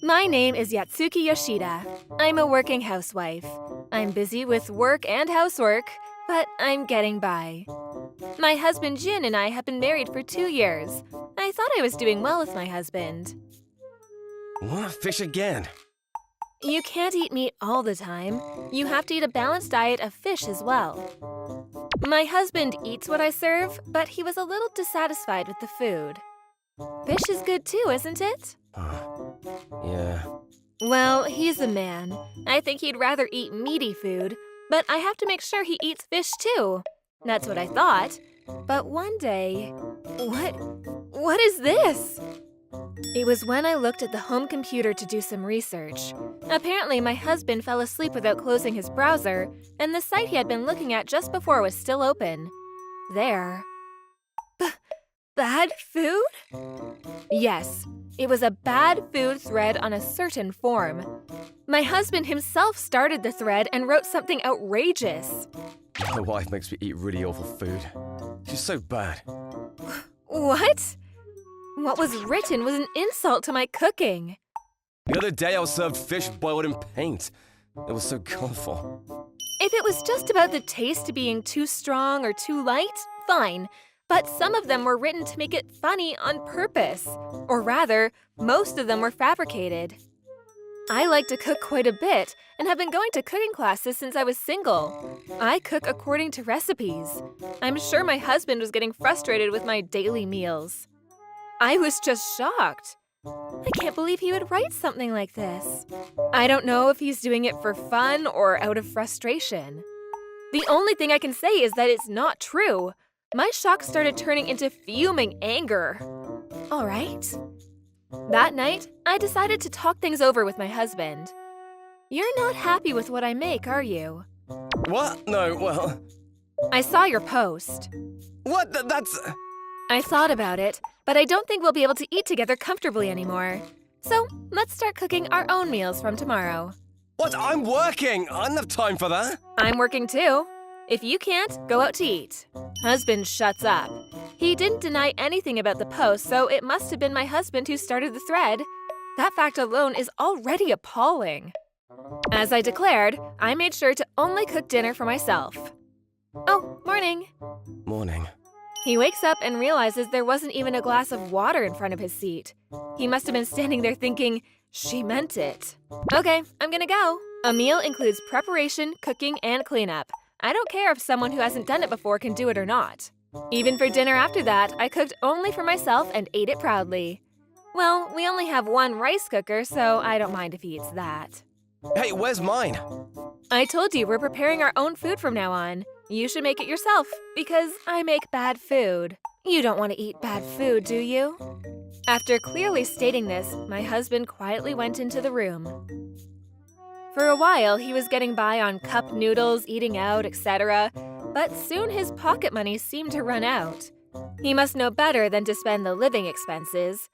My name is Yatsuki Yoshida. I'm a working housewife. I'm busy with work and housework, but I'm getting by. My husband Jin and I have been married for 2 years. I thought I was doing well with my husband. What? Fish again? You can't eat meat all the time. You have to eat a balanced diet of fish as well. My husband eats what I serve, but he was a little dissatisfied with the food. Fish is good too, isn't it? Yeah. Well, he's a man. I think he'd rather eat meaty food, but I have to make sure he eats fish too. That's what I thought. But one day… What is this? It was when I looked at the home computer to do some research. Apparently, my husband fell asleep without closing his browser, and the site he had been looking at just before was still open. There. Bad food? Yes, it was a bad food thread on a certain forum. My husband himself started the thread and wrote something outrageous. My wife makes me eat really awful food. She's so bad. What? What was written was an insult to my cooking. The other day I was served fish boiled in paint. It was so colorful. If it was just about the taste being too strong or too light, fine. But some of them were written to make it funny on purpose. Or rather, most of them were fabricated. I like to cook quite a bit and have been going to cooking classes since I was single. I cook according to recipes. I'm sure my husband was getting frustrated with my daily meals. I was just shocked. I can't believe he would write something like this. I don't know if he's doing it for fun or out of frustration. The only thing I can say is that it's not true. My shock started turning into fuming anger. All right. That night, I decided to talk things over with my husband. You're not happy with what I make, are you? What? No, well… I saw your post. What? That's… I thought about it, but I don't think we'll be able to eat together comfortably anymore. So, let's start cooking our own meals from tomorrow. What? I'm working! I don't have time for that! I'm working too. If you can't, go out to eat. Husband shuts up. He didn't deny anything about the post, so it must have been my husband who started the thread. That fact alone is already appalling. As I declared, I made sure to only cook dinner for myself. Oh, morning. Morning. He wakes up and realizes there wasn't even a glass of water in front of his seat. He must have been standing there thinking, she meant it. Okay, I'm gonna go. A meal includes preparation, cooking, and cleanup. I don't care if someone who hasn't done it before can do it or not. Even for dinner after that, I cooked only for myself and ate it proudly. Well, we only have one rice cooker, so I don't mind if he eats that. Hey, where's mine? I told you we're preparing our own food from now on. You should make it yourself, because I make bad food. You don't want to eat bad food, do you? After clearly stating this, my husband quietly went into the room. For a while, he was getting by on cup noodles, eating out, etc., but soon his pocket money seemed to run out. He must know better than to spend the living expenses.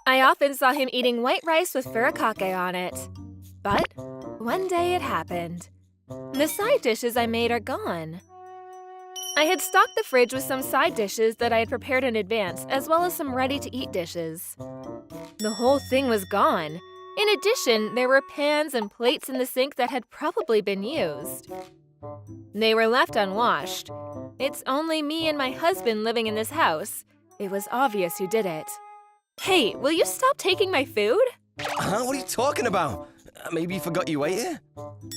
I often saw him eating white rice with furikake on it. But one day it happened. The side dishes I made are gone. I had stocked the fridge with some side dishes that I had prepared in advance, as well as some ready-to-eat dishes. The whole thing was gone. In addition, there were pans and plates in the sink that had probably been used. They were left unwashed. It's only me and my husband living in this house. It was obvious who did it. Hey, will you stop taking my food? Huh? What are you talking about? Maybe you forgot you ate it?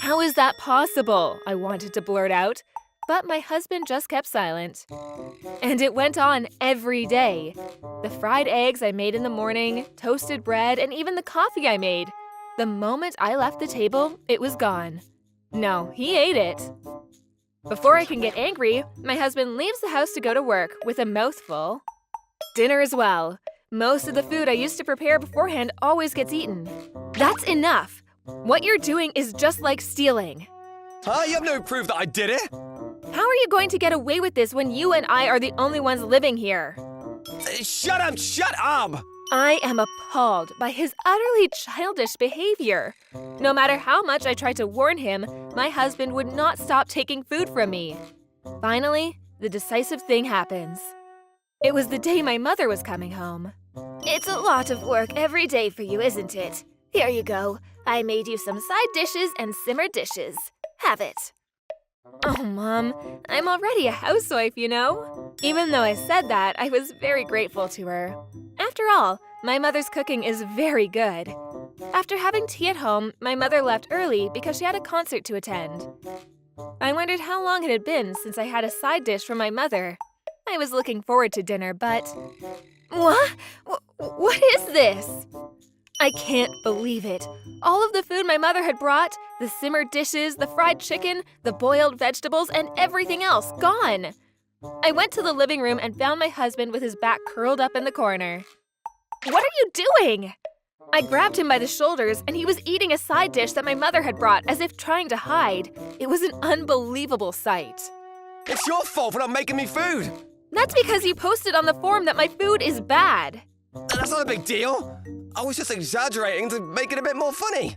How is that possible? I wanted to blurt out, but my husband just kept silent. And it went on every day. The fried eggs I made in the morning, toasted bread, and even the coffee I made. The moment I left the table, it was gone. No, he ate it. Before I can get angry, my husband leaves the house to go to work with a mouthful. Dinner as well. Most of the food I used to prepare beforehand always gets eaten. That's enough. What you're doing is just like stealing. Huh? You have no proof that I did it? How are you going to get away with this when you and I are the only ones living here? Shut up! Shut up! I am appalled by his utterly childish behavior. No matter how much I tried to warn him, my husband would not stop taking food from me. Finally, the decisive thing happens. It was the day my mother was coming home. It's a lot of work every day for you, isn't it? Here you go. I made you some side dishes and simmered dishes. Have it. Oh, Mom, I'm already a housewife, you know? Even though I said that, I was very grateful to her. After all, my mother's cooking is very good. After having tea at home, my mother left early because she had a concert to attend. I wondered how long it had been since I had a side dish from my mother. I was looking forward to dinner, but… What? What is this? I can't believe it. All of the food my mother had brought, the simmered dishes, the fried chicken, the boiled vegetables, and everything else, gone. I went to the living room and found my husband with his back curled up in the corner. What are you doing? I grabbed him by the shoulders, and he was eating a side dish that my mother had brought, as if trying to hide. It was an unbelievable sight. It's your fault for not making me food. That's because you posted on the forum that my food is bad. That's not a big deal. I was just exaggerating to make it a bit more funny.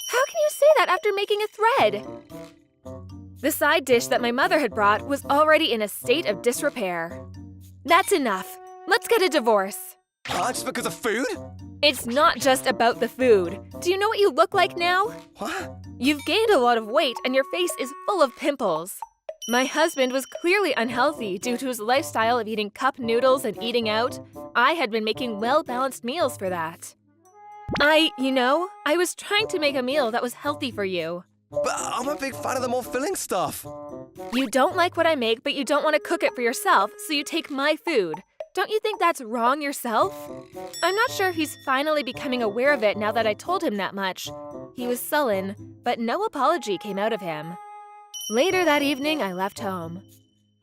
How can you say that after making a thread? The side dish that my mother had brought was already in a state of disrepair. That's enough. Let's get a divorce. Just because of food? It's not just about the food. Do you know what you look like now? What? You've gained a lot of weight and your face is full of pimples. My husband was clearly unhealthy due to his lifestyle of eating cup noodles and eating out. I had been making well-balanced meals for that. I was trying to make a meal that was healthy for you. But I'm a big fan of the more filling stuff. You don't like what I make, but you don't want to cook it for yourself, so you take my food. Don't you think that's wrong yourself? I'm not sure if he's finally becoming aware of it now that I told him that much. He was sullen, but no apology came out of him. Later that evening, I left home.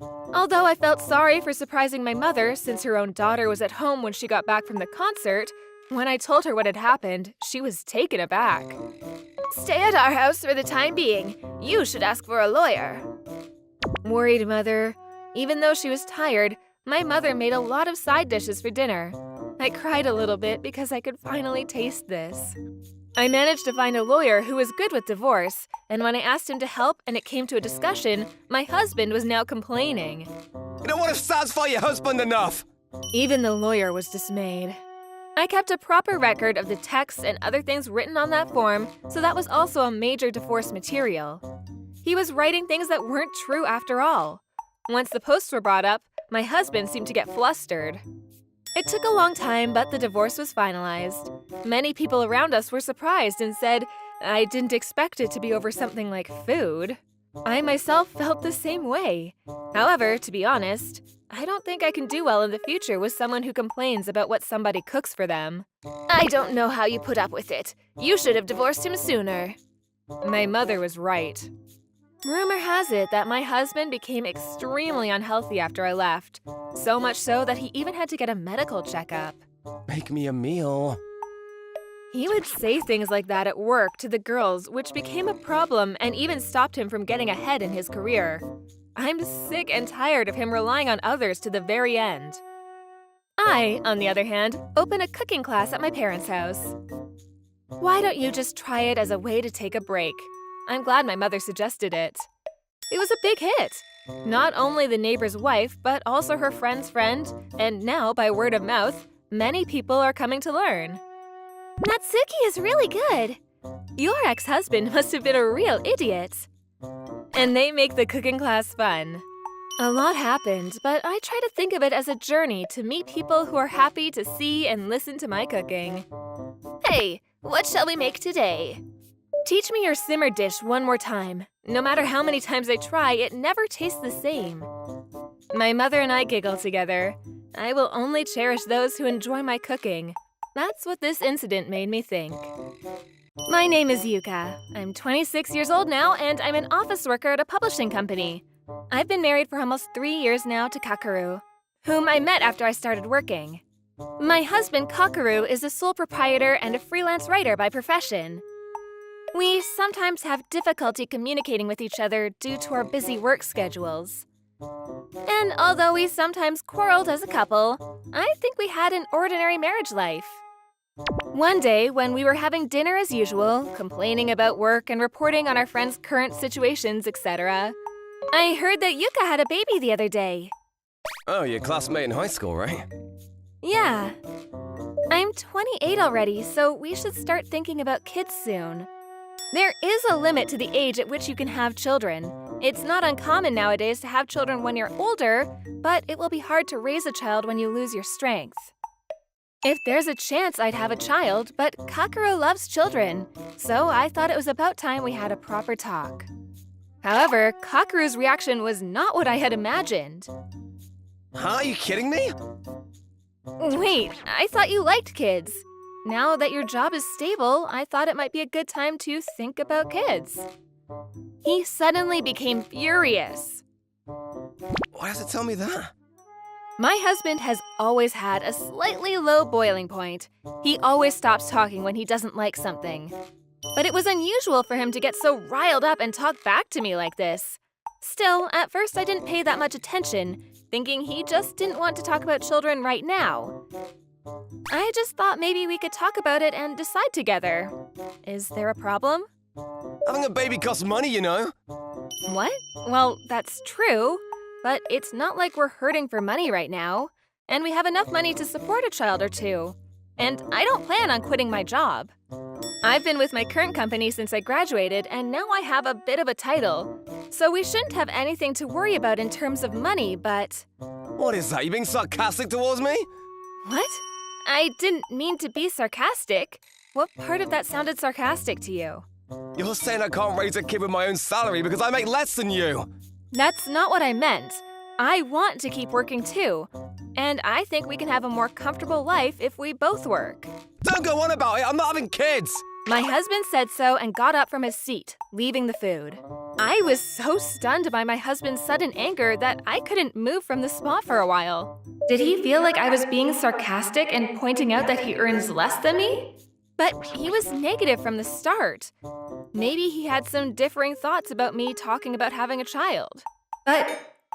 Although I felt sorry for surprising my mother since her own daughter was at home when she got back from the concert, when I told her what had happened, she was taken aback. Stay at our house for the time being. You should ask for a lawyer. Worried mother. Even though she was tired, my mother made a lot of side dishes for dinner. I cried a little bit because I could finally taste this. I managed to find a lawyer who was good with divorce, and when I asked him to help and it came to a discussion, my husband was now complaining. You don't want to satisfy your husband enough. Even the lawyer was dismayed. I kept a proper record of the texts and other things written on that form, so that was also a major divorce material. He was writing things that weren't true after all. Once the posts were brought up, my husband seemed to get flustered. It took a long time, but the divorce was finalized. Many people around us were surprised and said, I didn't expect it to be over something like food. I myself felt the same way. However, to be honest, I don't think I can do well in the future with someone who complains about what somebody cooks for them. I don't know how you put up with it. You should have divorced him sooner. My mother was right. Rumor has it that my husband became extremely unhealthy after I left. So much so that he even had to get a medical checkup. Make me a meal. He would say things like that at work to the girls, which became a problem and even stopped him from getting ahead in his career. I'm sick and tired of him relying on others to the very end. I, on the other hand, opened a cooking class at my parents' house. Why don't you just try it as a way to take a break? I'm glad my mother suggested it. It was a big hit. Not only the neighbor's wife, but also her friend's friend, and now, by word of mouth, many people are coming to learn. Natsuki is really good. Your ex-husband must have been a real idiot. And they make the cooking class fun. A lot happened, but I try to think of it as a journey to meet people who are happy to see and listen to my cooking. Hey, what shall we make today? Teach me your simmer dish one more time. No matter how many times I try, it never tastes the same. My mother and I giggle together. I will only cherish those who enjoy my cooking. That's what this incident made me think. My name is Yuka. I'm 26 years old now, and I'm an office worker at a publishing company. I've been married for almost 3 years now to Kakeru, whom I met after I started working. My husband, Kakeru, is a sole proprietor and a freelance writer by profession. We sometimes have difficulty communicating with each other due to our busy work schedules. And although we sometimes quarreled as a couple, I think we had an ordinary marriage life. One day, when we were having dinner as usual, complaining about work and reporting on our friends' current situations, etc., I heard that Yuka had a baby the other day. Oh, your classmate in high school, right? Yeah. I'm 28 already, so we should start thinking about kids soon. There is a limit to the age at which you can have children. It's not uncommon nowadays to have children when you're older, but it will be hard to raise a child when you lose your strength. If there's a chance, I'd have a child, but Kakeru loves children, so I thought it was about time we had a proper talk. However, Kakeru's reaction was not what I had imagined. Huh? Are you kidding me? Wait, I thought you liked kids. Now that your job is stable, I thought it might be a good time to think about kids. He suddenly became furious. Why does it tell me that? My husband has always had a slightly low boiling point. He always stops talking when he doesn't like something. But it was unusual for him to get so riled up and talk back to me like this. Still, at first I didn't pay that much attention, thinking he just didn't want to talk about children right now. I just thought maybe we could talk about it and decide together. Is there a problem? Having a baby costs money, you know. What? Well, that's true, but it's not like we're hurting for money right now, and we have enough money to support a child or two. And I don't plan on quitting my job. I've been with my current company since I graduated, and now I have a bit of a title. So we shouldn't have anything to worry about in terms of money, but… What is that? You being sarcastic towards me? What? I didn't mean to be sarcastic. What part of that sounded sarcastic to you? You're saying I can't raise a kid with my own salary because I make less than you. That's not what I meant. I want to keep working too. And I think we can have a more comfortable life if we both work. Don't go on about it. I'm not having kids. My husband said so and got up from his seat, leaving the food. I was so stunned by my husband's sudden anger that I couldn't move from the spot for a while. Did he feel like I was being sarcastic and pointing out that he earns less than me? But he was negative from the start. Maybe he had some differing thoughts about me talking about having a child. But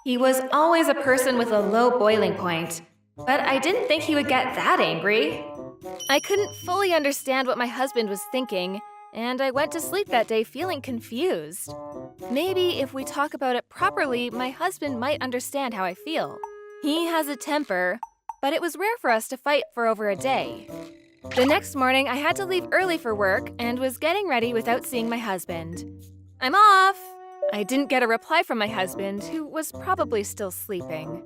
he was always a person with a low boiling point. But I didn't think he would get that angry. I couldn't fully understand what my husband was thinking, and I went to sleep that day feeling confused. Maybe if we talk about it properly, my husband might understand how I feel. He has a temper, but it was rare for us to fight for over a day. The next morning, I had to leave early for work and was getting ready without seeing my husband. I'm off! I didn't get a reply from my husband, who was probably still sleeping.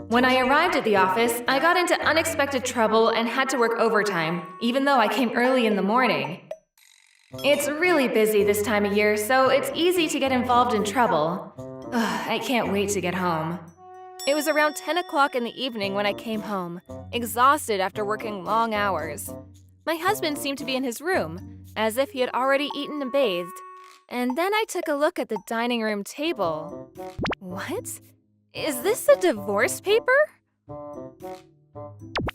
When I arrived at the office, I got into unexpected trouble and had to work overtime, even though I came early in the morning. It's really busy this time of year, so it's easy to get involved in trouble. Ugh, I can't wait to get home. It was around 10 o'clock in the evening when I came home, exhausted after working long hours. My husband seemed to be in his room, as if he had already eaten and bathed. And then I took a look at the dining room table. What? Is this a divorce paper?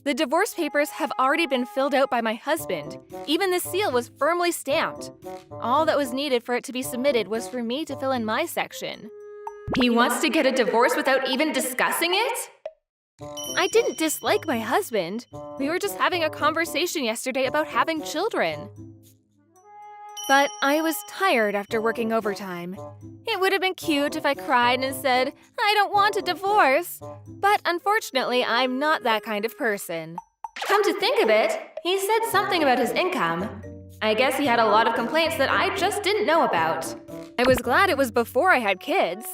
The divorce papers have already been filled out by my husband. Even the seal was firmly stamped. All that was needed for it to be submitted was for me to fill in my section. He wants to get a divorce without even discussing it? I didn't dislike my husband. We were just having a conversation yesterday about having children. But I was tired after working overtime. It would have been cute if I cried and said, I don't want a divorce. But unfortunately, I'm not that kind of person. Come to think of it, he said something about his income. I guess he had a lot of complaints that I just didn't know about. I was glad it was before I had kids.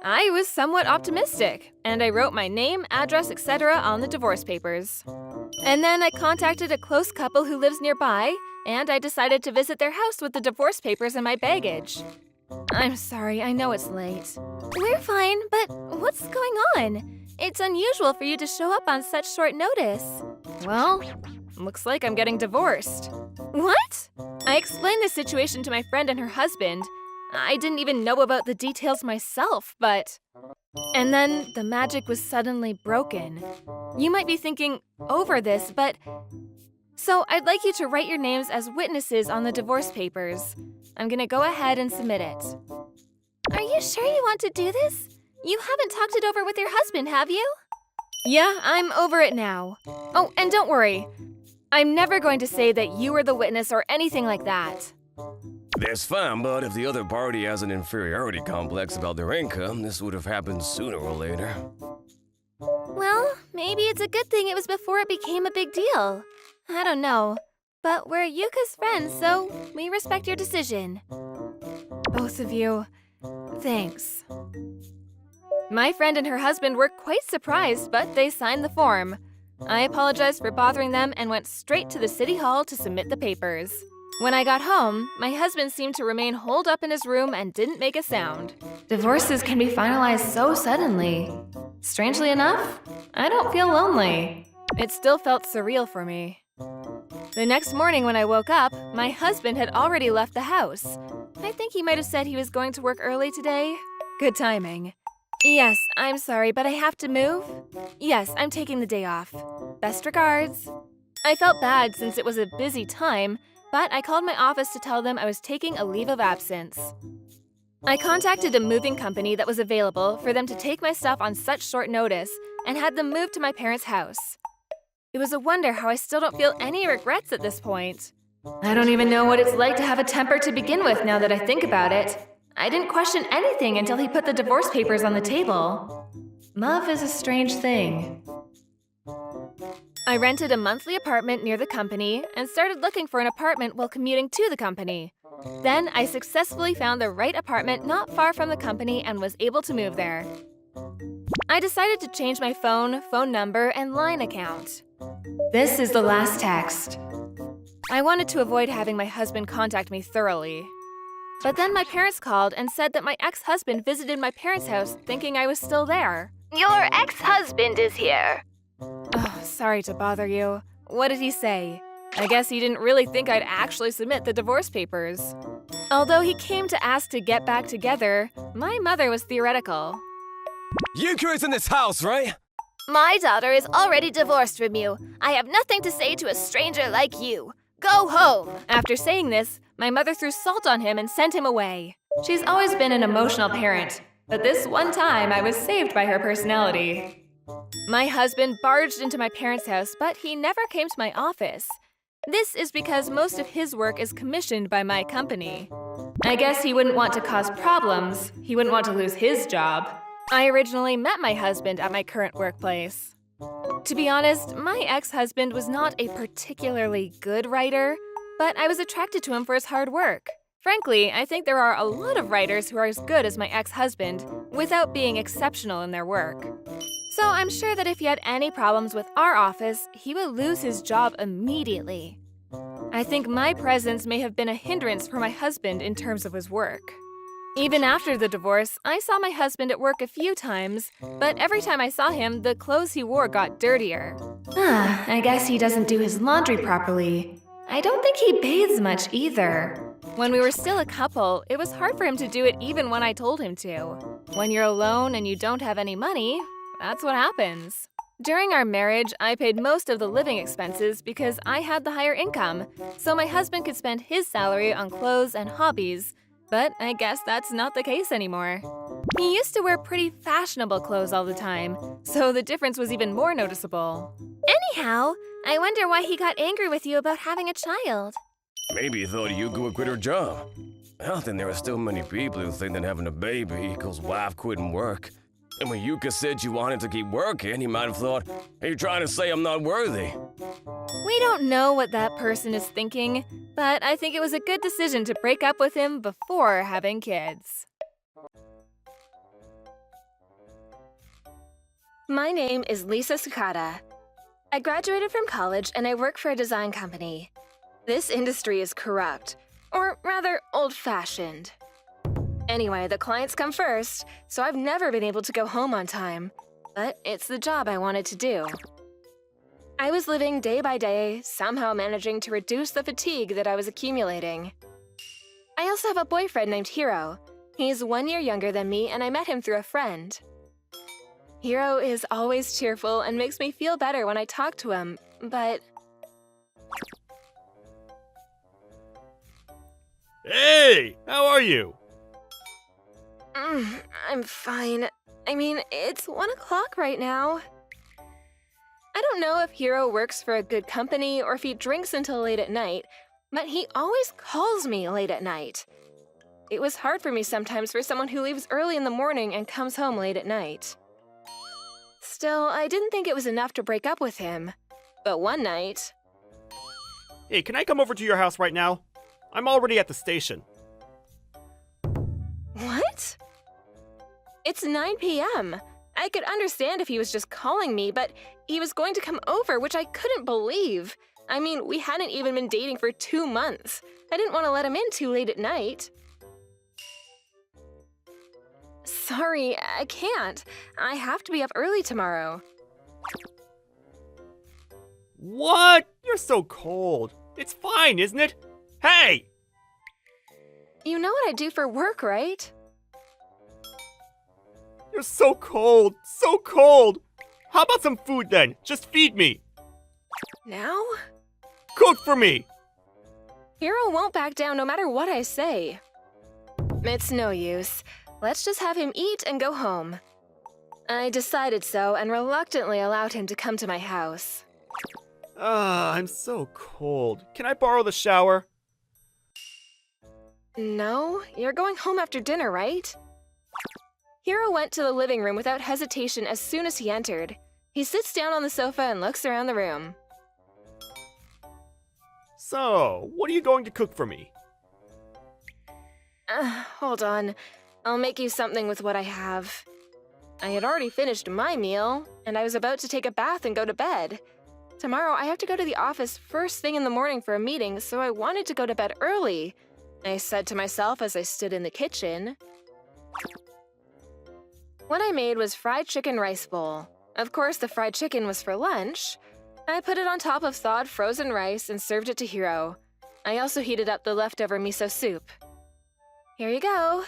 I was somewhat optimistic, and I wrote my name, address, etc. on the divorce papers. And then I contacted a close couple who lives nearby, and I decided to visit their house with the divorce papers and my baggage. I'm sorry, I know it's late. We're fine, but what's going on? It's unusual for you to show up on such short notice. Well, looks like I'm getting divorced. What? I explained the situation to my friend and her husband. I didn't even know about the details myself, but… And then the magic was suddenly broken. You might be thinking over this, but… So I'd like you to write your names as witnesses on the divorce papers. I'm gonna go ahead and submit it. Are you sure you want to do this? You haven't talked it over with your husband, have you? Yeah, I'm over it now. Oh, and don't worry. I'm never going to say that you were the witness or anything like that. That's fine, but if the other party has an inferiority complex about their income, this would have happened sooner or later. Well, maybe it's a good thing it was before it became a big deal. I don't know. But we're Yuka's friends, so we respect your decision. Both of you, thanks. My friend and her husband were quite surprised, but they signed the form. I apologized for bothering them and went straight to the city hall to submit the papers. When I got home, my husband seemed to remain holed up in his room and didn't make a sound. Divorces can be finalized so suddenly. Strangely enough, I don't feel lonely. It still felt surreal for me. The next morning when I woke up, my husband had already left the house. I think he might have said he was going to work early today. Good timing. Yes, I'm sorry, but I have to move. Yes, I'm taking the day off. Best regards. I felt bad since it was a busy time, but I called my office to tell them I was taking a leave of absence. I contacted a moving company that was available for them to take my stuff on such short notice and had them moved to my parents' house. It was a wonder how I still don't feel any regrets at this point. I don't even know what it's like to have a temper to begin with now that I think about it. I didn't question anything until he put the divorce papers on the table. Love is a strange thing. I rented a monthly apartment near the company and started looking for an apartment while commuting to the company. Then I successfully found the right apartment not far from the company and was able to move there. I decided to change my phone number, and line account. This is the last text. I wanted to avoid having my husband contact me thoroughly. But then my parents called and said that my ex-husband visited my parents' house thinking I was still there. Your ex-husband is here. Oh, sorry to bother you. What did he say? I guess he didn't really think I'd actually submit the divorce papers. Although he came to ask to get back together, my mother was theoretical. Yuka is in this house, right? My daughter is already divorced from you. I have nothing to say to a stranger like you. Go home! After saying this, my mother threw salt on him and sent him away. She's always been an emotional parent, but this one time I was saved by her personality. My husband barged into my parents' house, but he never came to my office. This is because most of his work is commissioned by my company. I guess he wouldn't want to cause problems. He wouldn't want to lose his job. I originally met my husband at my current workplace. To be honest, my ex-husband was not a particularly good writer, but I was attracted to him for his hard work. Frankly, I think there are a lot of writers who are as good as my ex-husband without being exceptional in their work. So I'm sure that if he had any problems with our office, he would lose his job immediately. I think my presence may have been a hindrance for my husband in terms of his work. Even after the divorce, I saw my husband at work a few times, but every time I saw him, the clothes he wore got dirtier. I guess he doesn't do his laundry properly. I don't think he bathes much either. When we were still a couple, it was hard for him to do it even when I told him to. When you're alone and you don't have any money, that's what happens. During our marriage, I paid most of the living expenses because I had the higher income, so my husband could spend his salary on clothes and hobbies. But I guess that's not the case anymore. He used to wear pretty fashionable clothes all the time, so the difference was even more noticeable. Anyhow, I wonder why he got angry with you about having a child. Maybe he thought Yuka would quit her job. I don't think there are still many people who think that having a baby equals wife quitting work. And when Yuka said you wanted to keep working, he might have thought, are you trying to say I'm not worthy? We don't know what that person is thinking, but I think it was a good decision to break up with him before having kids. My name is Lisa Sukata. I graduated from college and I work for a design company. This industry is corrupt, or rather old-fashioned. Anyway, the clients come first, so I've never been able to go home on time. But it's the job I wanted to do. I was living day by day, somehow managing to reduce the fatigue that I was accumulating. I also have a boyfriend named Hiro. He's 1 year younger than me, and I met him through a friend. Hiro is always cheerful and makes me feel better when I talk to him, but... Hey! How are you? I'm fine. I mean, it's 1 o'clock right now. I don't know if Hiro works for a good company or if he drinks until late at night, but he always calls me late at night. It was hard for me sometimes for someone who leaves early in the morning and comes home late at night. Still, I didn't think it was enough to break up with him. But one night... Hey, can I come over to your house right now? I'm already at the station. What? It's 9 p.m. I could understand if he was just calling me, but he was going to come over, which I couldn't believe. I mean, we hadn't even been dating for 2 months. I didn't want to let him in too late at night. Sorry, I can't. I have to be up early tomorrow. What? You're so cold. It's fine, isn't it? Hey! You know what I do for work, right? You're so cold. So cold. How about some food then? Just feed me. Now? Cook for me. Hiro won't back down no matter what I say. It's no use. Let's just have him eat and go home. I decided so and reluctantly allowed him to come to my house. I'm so cold. Can I borrow the shower? No, you're going home after dinner, right? Hiro went to the living room without hesitation as soon as he entered. He sits down on the sofa and looks around the room. So, what are you going to cook for me? Hold on. I'll make you something with what I have. I had already finished my meal, and I was about to take a bath and go to bed. Tomorrow, I have to go to the office first thing in the morning for a meeting, so I wanted to go to bed early. I said to myself as I stood in the kitchen. What I made was fried chicken rice bowl. Of course, the fried chicken was for lunch. I put it on top of thawed frozen rice and served it to Hiro. I also heated up the leftover miso soup. Here you go.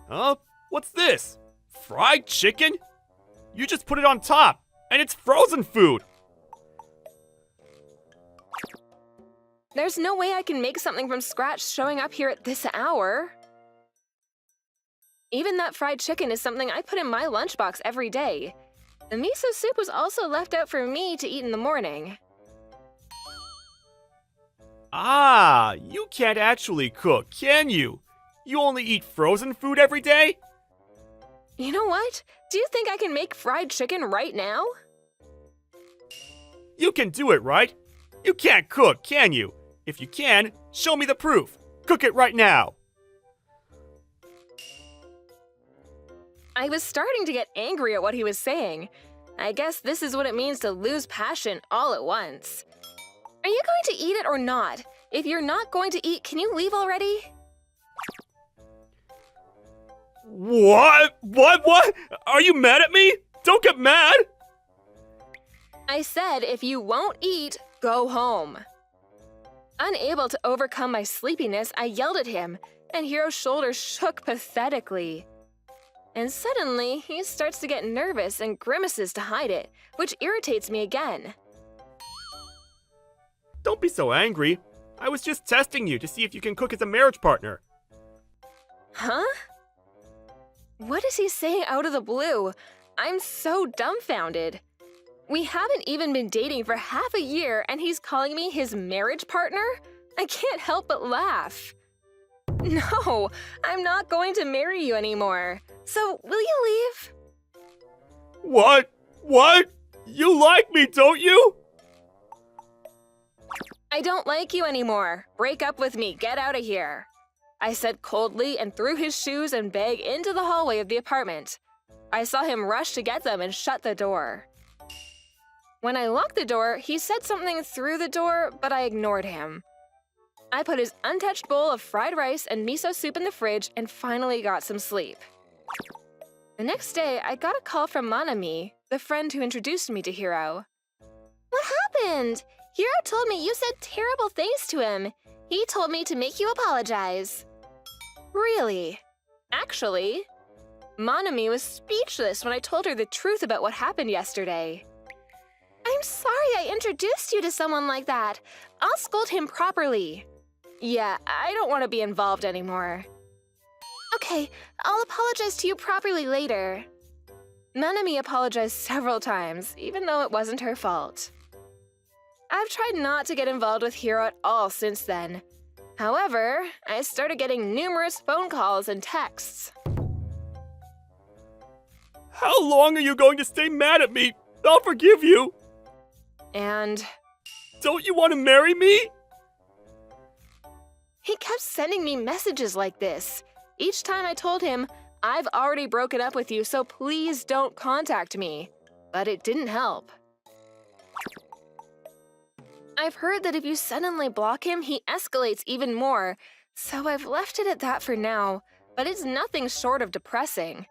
Huh? What's this? Fried chicken? You just put it on top, and it's frozen food! There's no way I can make something from scratch showing up here at this hour. Even that fried chicken is something I put in my lunchbox every day. The miso soup was also left out for me to eat in the morning. Ah, you can't actually cook, can you? You only eat frozen food every day? You know what? Do you think I can make fried chicken right now? You can do it, right? You can't cook, can you? If you can, show me the proof. Cook it right now. I was starting to get angry at what he was saying. I guess this is what it means to lose passion all at once. Are you going to eat it or not? If you're not going to eat, can you leave already? What? What? Are you mad at me? Don't get mad! I said if you won't eat, go home. Unable to overcome my sleepiness, I yelled at him, and Hiro's shoulders shook pathetically. And suddenly, he starts to get nervous and grimaces to hide it, which irritates me again. Don't be so angry. I was just testing you to see if you can cook as a marriage partner. Huh? What is he saying out of the blue? I'm so dumbfounded. We haven't even been dating for half a year and he's calling me his marriage partner? I can't help but laugh. No, I'm not going to marry you anymore. So, will you leave? What? What? You like me, don't you? I don't like you anymore. Break up with me. Get out of here. I said coldly and threw his shoes and bag into the hallway of the apartment. I saw him rush to get them and shut the door. When I locked the door, he said something through the door, but I ignored him. I put his untouched bowl of fried rice and miso soup in the fridge and finally got some sleep. The next day, I got a call from Manami, the friend who introduced me to Hiro. What happened? Hiro told me you said terrible things to him. He told me to make you apologize. Really? Actually, Manami was speechless when I told her the truth about what happened yesterday. I'm sorry I introduced you to someone like that. I'll scold him properly. Yeah, I don't want to be involved anymore. Okay, I'll apologize to you properly later. Manami apologized several times, even though it wasn't her fault. I've tried not to get involved with Hiro at all since then. However, I started getting numerous phone calls and texts. How long are you going to stay mad at me? I'll forgive you. And Don't you want to marry me? he kept sending me messages like this. Each time I told him, I've already broken up with you, so please don't contact me. But it didn't help. I've heard that if you suddenly block him, he escalates even more, so I've left it at that for now, but it's nothing short of depressing.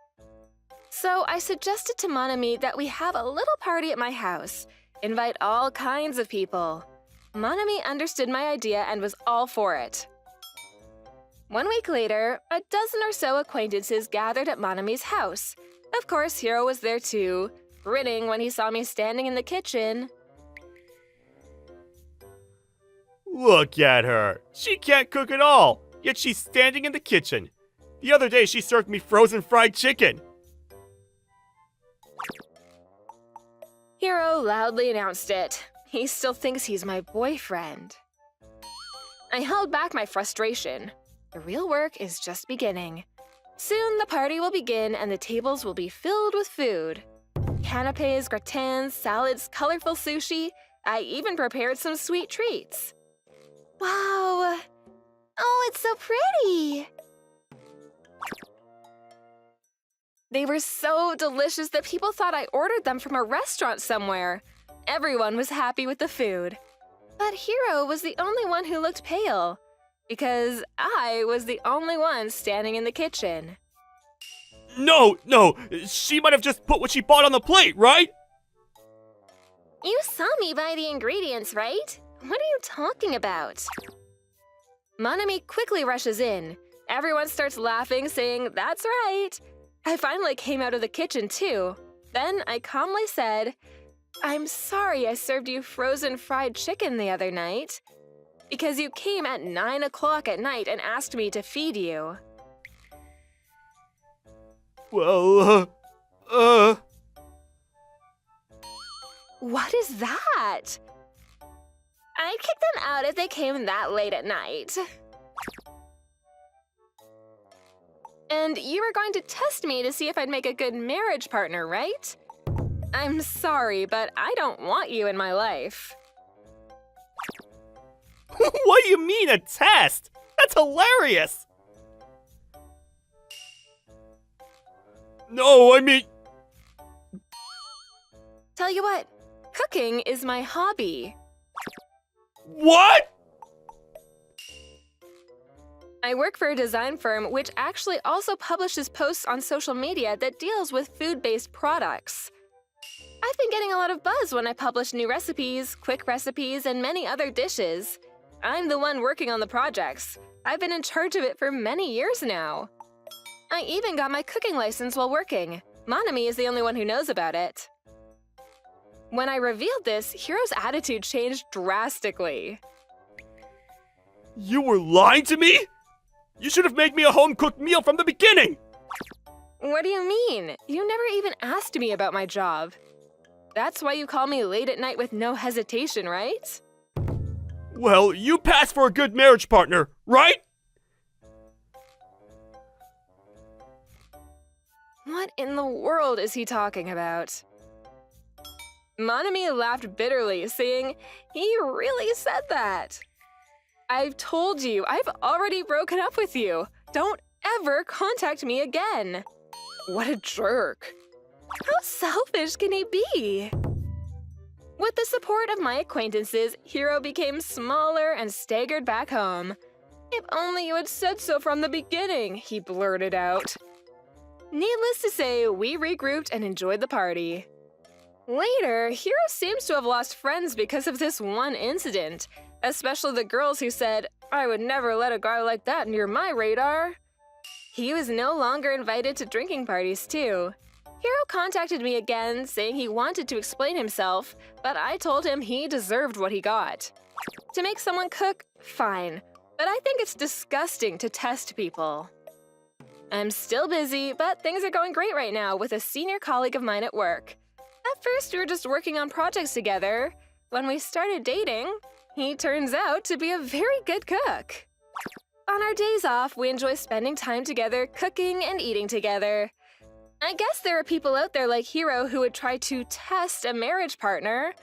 So I suggested to Monami that we have a little party at my house, invite all kinds of people. Monami understood my idea and was all for it. 1 week later, a dozen or so acquaintances gathered at Monami's house. Of course, Hiro was there too, grinning when he saw me standing in the kitchen. Look at her. She can't cook at all, yet she's standing in the kitchen. The other day she served me frozen fried chicken. Hiro loudly announced it. He still thinks he's my boyfriend. I held back my frustration. The real work is just beginning. Soon the party will begin and the tables will be filled with food. Canapes, gratins, salads, colorful sushi. I even prepared some sweet treats. Wow! Oh, it's so pretty! They were so delicious that people thought I ordered them from a restaurant somewhere. Everyone was happy with the food. But Hiro was the only one who looked pale, because I was the only one standing in the kitchen. No, she might have just put what she bought on the plate, right? You saw me buy the ingredients, right? What are you talking about? Monami quickly rushes in. Everyone starts laughing, saying, "That's right." I finally came out of the kitchen, too. Then I calmly said, "I'm sorry I served you frozen fried chicken the other night, because you came at 9 o'clock at night and asked me to feed you." Well, What is that? I'd kick them out if they came that late at night. And you were going to test me to see if I'd make a good marriage partner, right? I'm sorry, but I don't want you in my life. What do you mean, a test? That's hilarious! No, I mean... Tell you what, cooking is my hobby. What? I work for a design firm which actually also publishes posts on social media that deals with food-based products. I've been getting a lot of buzz when I publish new recipes, quick recipes, and many other dishes. I'm the one working on the projects. I've been in charge of it for many years now. I even got my cooking license while working. Monami is the only one who knows about it. When I revealed this, Hiro's attitude changed drastically. You were lying to me? You should have made me a home-cooked meal from the beginning! What do you mean? You never even asked me about my job. That's why you call me late at night with no hesitation, right? Well, you passed for a good marriage partner, right? What in the world is he talking about? Monami laughed bitterly, saying, "He really said that. I've told you, I've already broken up with you. Don't ever contact me again." What a jerk. How selfish can he be? With the support of my acquaintances, Hiro became smaller and staggered back home. "If only you had said so from the beginning," he blurted out. Needless to say, we regrouped and enjoyed the party. Later, Hiro seems to have lost friends because of this one incident, especially the girls who said, "I would never let a guy like that near my radar." He was no longer invited to drinking parties, too. Hiro contacted me again, saying he wanted to explain himself, but I told him he deserved what he got. To make someone cook, fine, but I think it's disgusting to test people. I'm still busy, but things are going great right now with a senior colleague of mine at work. At first, we were just working on projects together. When we started dating, he turns out to be a very good cook. On our days off, we enjoy spending time together, cooking and eating together. I guess there are people out there like Hiro who would try to test a marriage partner.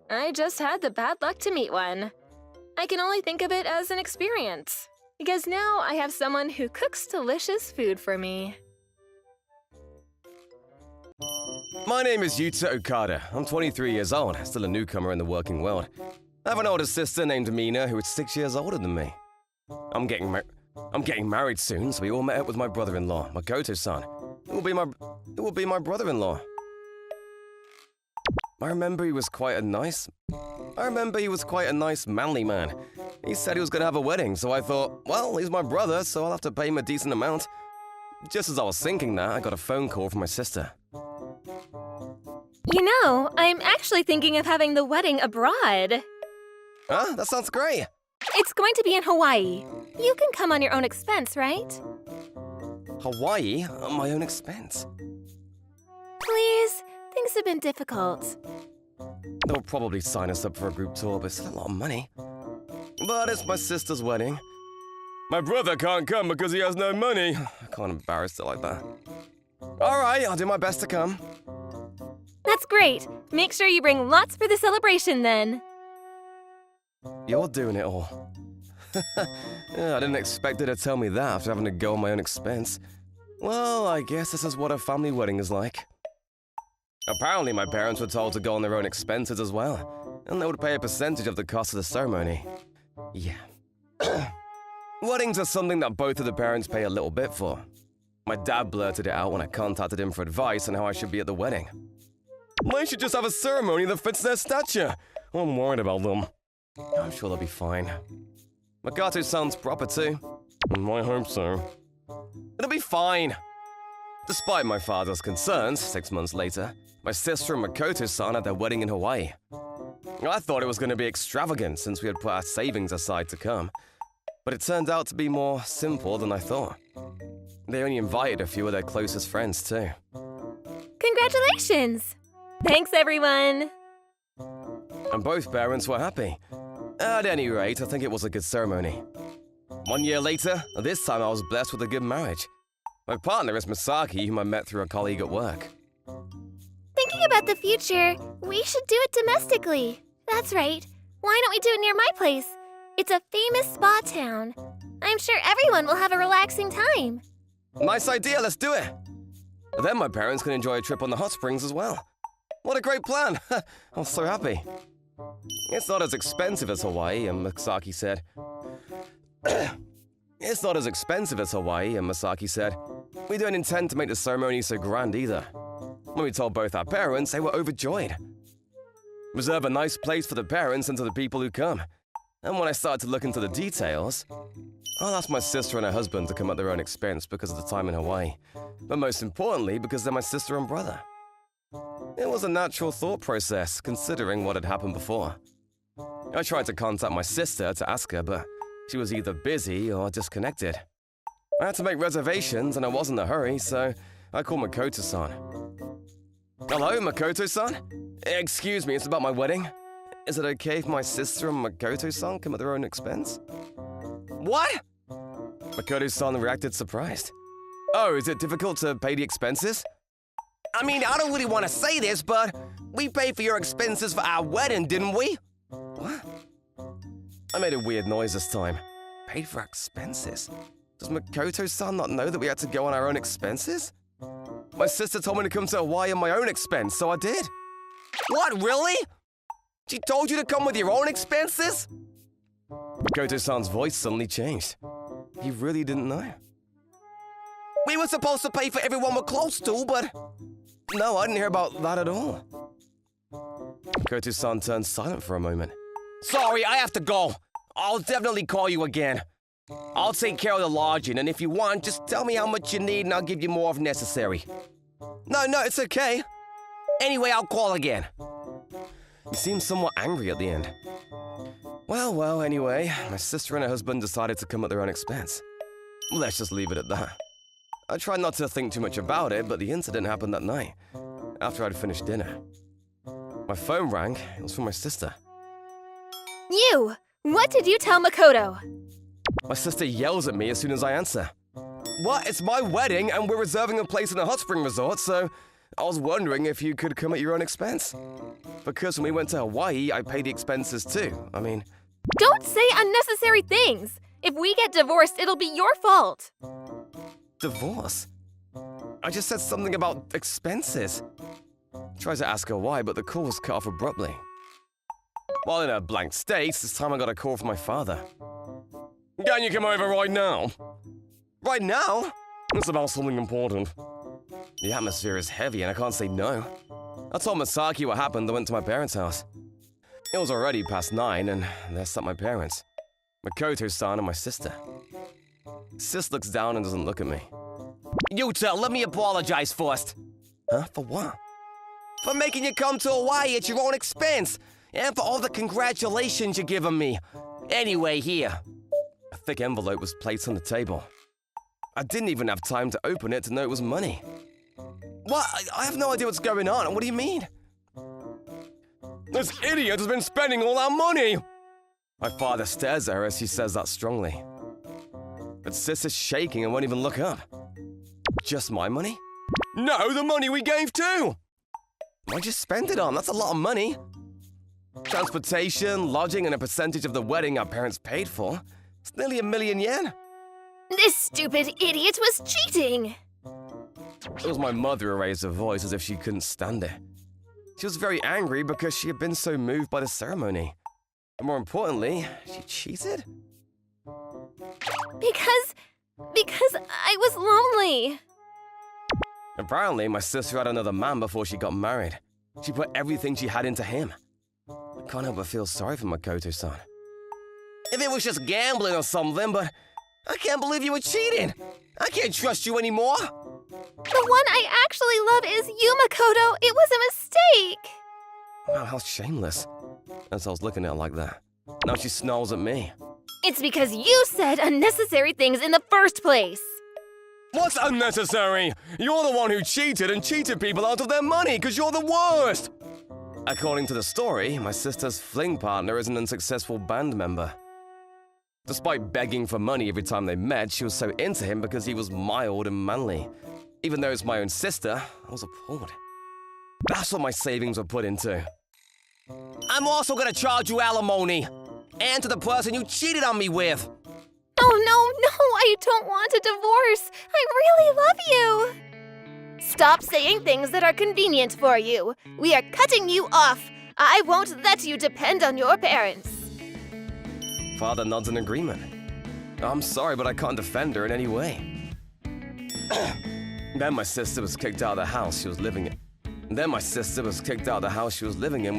I just had the bad luck to meet one. I can only think of it as an experience, because now I have someone who cooks delicious food for me. My name is Yuta Okada. I'm 23 years old, still a newcomer in the working world. I have an older sister named Mina who is 6 years older than me. I'm getting married soon, so we all met up with my brother-in-law, Makoto-san. It will be my brother-in-law. I remember he was quite a nice, manly man. He said he was going to have a wedding, so I thought, well, he's my brother, so I'll have to pay him a decent amount. Just as I was thinking that, I got a phone call from my sister. You know, I'm actually thinking of having the wedding abroad. Huh? That sounds great. It's going to be in Hawaii. You can come on your own expense, right? Hawaii? On my own expense? Please, things have been difficult. They'll probably sign us up for a group tour, but it's still a lot of money. But it's my sister's wedding. My brother can't come because he has no money. I can't embarrass it like that. Alright, I'll do my best to come. That's great. Make sure you bring lots for the celebration then. You're doing it all. Yeah, I didn't expect her to tell me that after having to go on my own expense. Well, I guess this is what a family wedding is like. Apparently, my parents were told to go on their own expenses as well, and they would pay a percentage of the cost of the ceremony. Yeah. Weddings are something that both of the parents pay a little bit for. My dad blurted it out when I contacted him for advice on how I should be at the wedding. They should just have a ceremony that fits their stature. I'm worried about them. I'm sure they'll be fine. Makoto sounds proper too. I hope so. It'll be fine. Despite my father's concerns, 6 months later, my sister and Makoto-san had their wedding in Hawaii. I thought it was going to be extravagant since we had put our savings aside to come, but it turned out to be more simple than I thought. They only invited a few of their closest friends too. Congratulations! Thanks, everyone! And both parents were happy. At any rate, I think it was a good ceremony. 1 year later, this time I was blessed with a good marriage. My partner is Misaki, whom I met through a colleague at work. Thinking about the future, we should do it domestically. That's right. Why don't we do it near my place? It's a famous spa town. I'm sure everyone will have a relaxing time. Nice idea, let's do it! Then my parents can enjoy a trip on the hot springs as well. What a great plan! I'm so happy. It's not as expensive as Hawaii, and Misaki said. It's not as expensive as Hawaii, and Misaki said. We don't intend to make the ceremony so grand either. When we told both our parents, they were overjoyed. Reserve a nice place for the parents and to the people who come. And when I started to look into the details, I'll ask my sister and her husband to come at their own expense because of the time in Hawaii. But most importantly, because they're my sister and brother. It was a natural thought process, considering what had happened before. I tried to contact my sister to ask her, but she was either busy or disconnected. I had to make reservations and I wasn't in a hurry, so I called Makoto-san. Hello, Makoto-san? Excuse me, it's about my wedding. Is it okay if my sister and Makoto-san come at their own expense? What? Makoto-san reacted surprised. Oh, is it difficult to pay the expenses? I mean, I don't really want to say this, but we paid for your expenses for our wedding, didn't we? What? I made a weird noise this time. Paid for our expenses? Does Makoto-san not know that we had to go on our own expenses? My sister told me to come to Hawaii on my own expense, so I did. What, really? She told you to come with your own expenses? Makoto-san's voice suddenly changed. He really didn't know. We were supposed to pay for everyone we're close to, but... No, I didn't hear about that at all. Makoto-san turned silent for a moment. Sorry, I have to go. I'll definitely call you again. I'll take care of the lodging, and if you want, just tell me how much you need and I'll give you more if necessary. No, it's okay. Anyway, I'll call again. He seemed somewhat angry at the end. Well, anyway, my sister and her husband decided to come at their own expense. Let's just leave it at that. I tried not to think too much about it, but the incident happened that night, after I'd finished dinner. My phone rang. It was from my sister. You! What did you tell Makoto? My sister yells at me as soon as I answer. What? It's my wedding, and we're reserving a place in a hot spring resort, so I was wondering if you could come at your own expense. Because when we went to Hawaii, I paid the expenses too. I mean... Don't say unnecessary things! If we get divorced, it'll be your fault! Divorce? I just said something about expenses. Tried to ask her why, but the call was cut off abruptly. While in a blank state, this time I got a call from my father. Can you come over right now? Right now? It's about something important. The atmosphere is heavy and I can't say no. I told Masaki what happened and went to my parents' house. It was already past 9 and there sat my parents. Makoto-san and my sister. Sis looks down and doesn't look at me. Yuta, let me apologize first. Huh? For what? For making you come to Hawaii at your own expense. And for all the congratulations you're giving me. Anyway, here. A thick envelope was placed on the table. I didn't even have time to open it to know it was money. What? I have no idea what's going on. What do you mean? This idiot has been spending all our money! My father stares at her as he says that strongly. But Sis is shaking and won't even look up. Just my money? No, the money we gave too! Why'd you spend it on? That's a lot of money. Transportation, lodging, and a percentage of the wedding our parents paid for. It's nearly 1,000,000 yen. This stupid idiot was cheating! It was my mother who raised her voice as if she couldn't stand it. She was very angry because she had been so moved by the ceremony. But more importantly, she cheated? Because I was lonely. Apparently, my sister had another man before she got married. She put everything she had into him. I can't help but feel sorry for Makoto-san. If it was just gambling or something, but I can't believe you were cheating. I can't trust you anymore. The one I actually love is you, Makoto. It was a mistake. Wow, how shameless. As I was looking at her like that. Now she snarls at me. It's because you said unnecessary things in the first place. What's unnecessary? You're the one who cheated and cheated people out of their money because you're the worst! According to the story, my sister's fling partner is an unsuccessful band member. Despite begging for money every time they met, she was so into him because he was mild and manly. Even though it's my own sister, I was appalled. That's what my savings were put into. I'm also gonna charge you alimony! And to the person you cheated on me with! Oh, no, I don't want a divorce. I really love you. Stop saying things that are convenient for you. We are cutting you off. I won't let you depend on your parents. Father nods in agreement. I'm sorry, but I can't defend her in any way. Then my sister was kicked out of the house she was living in. With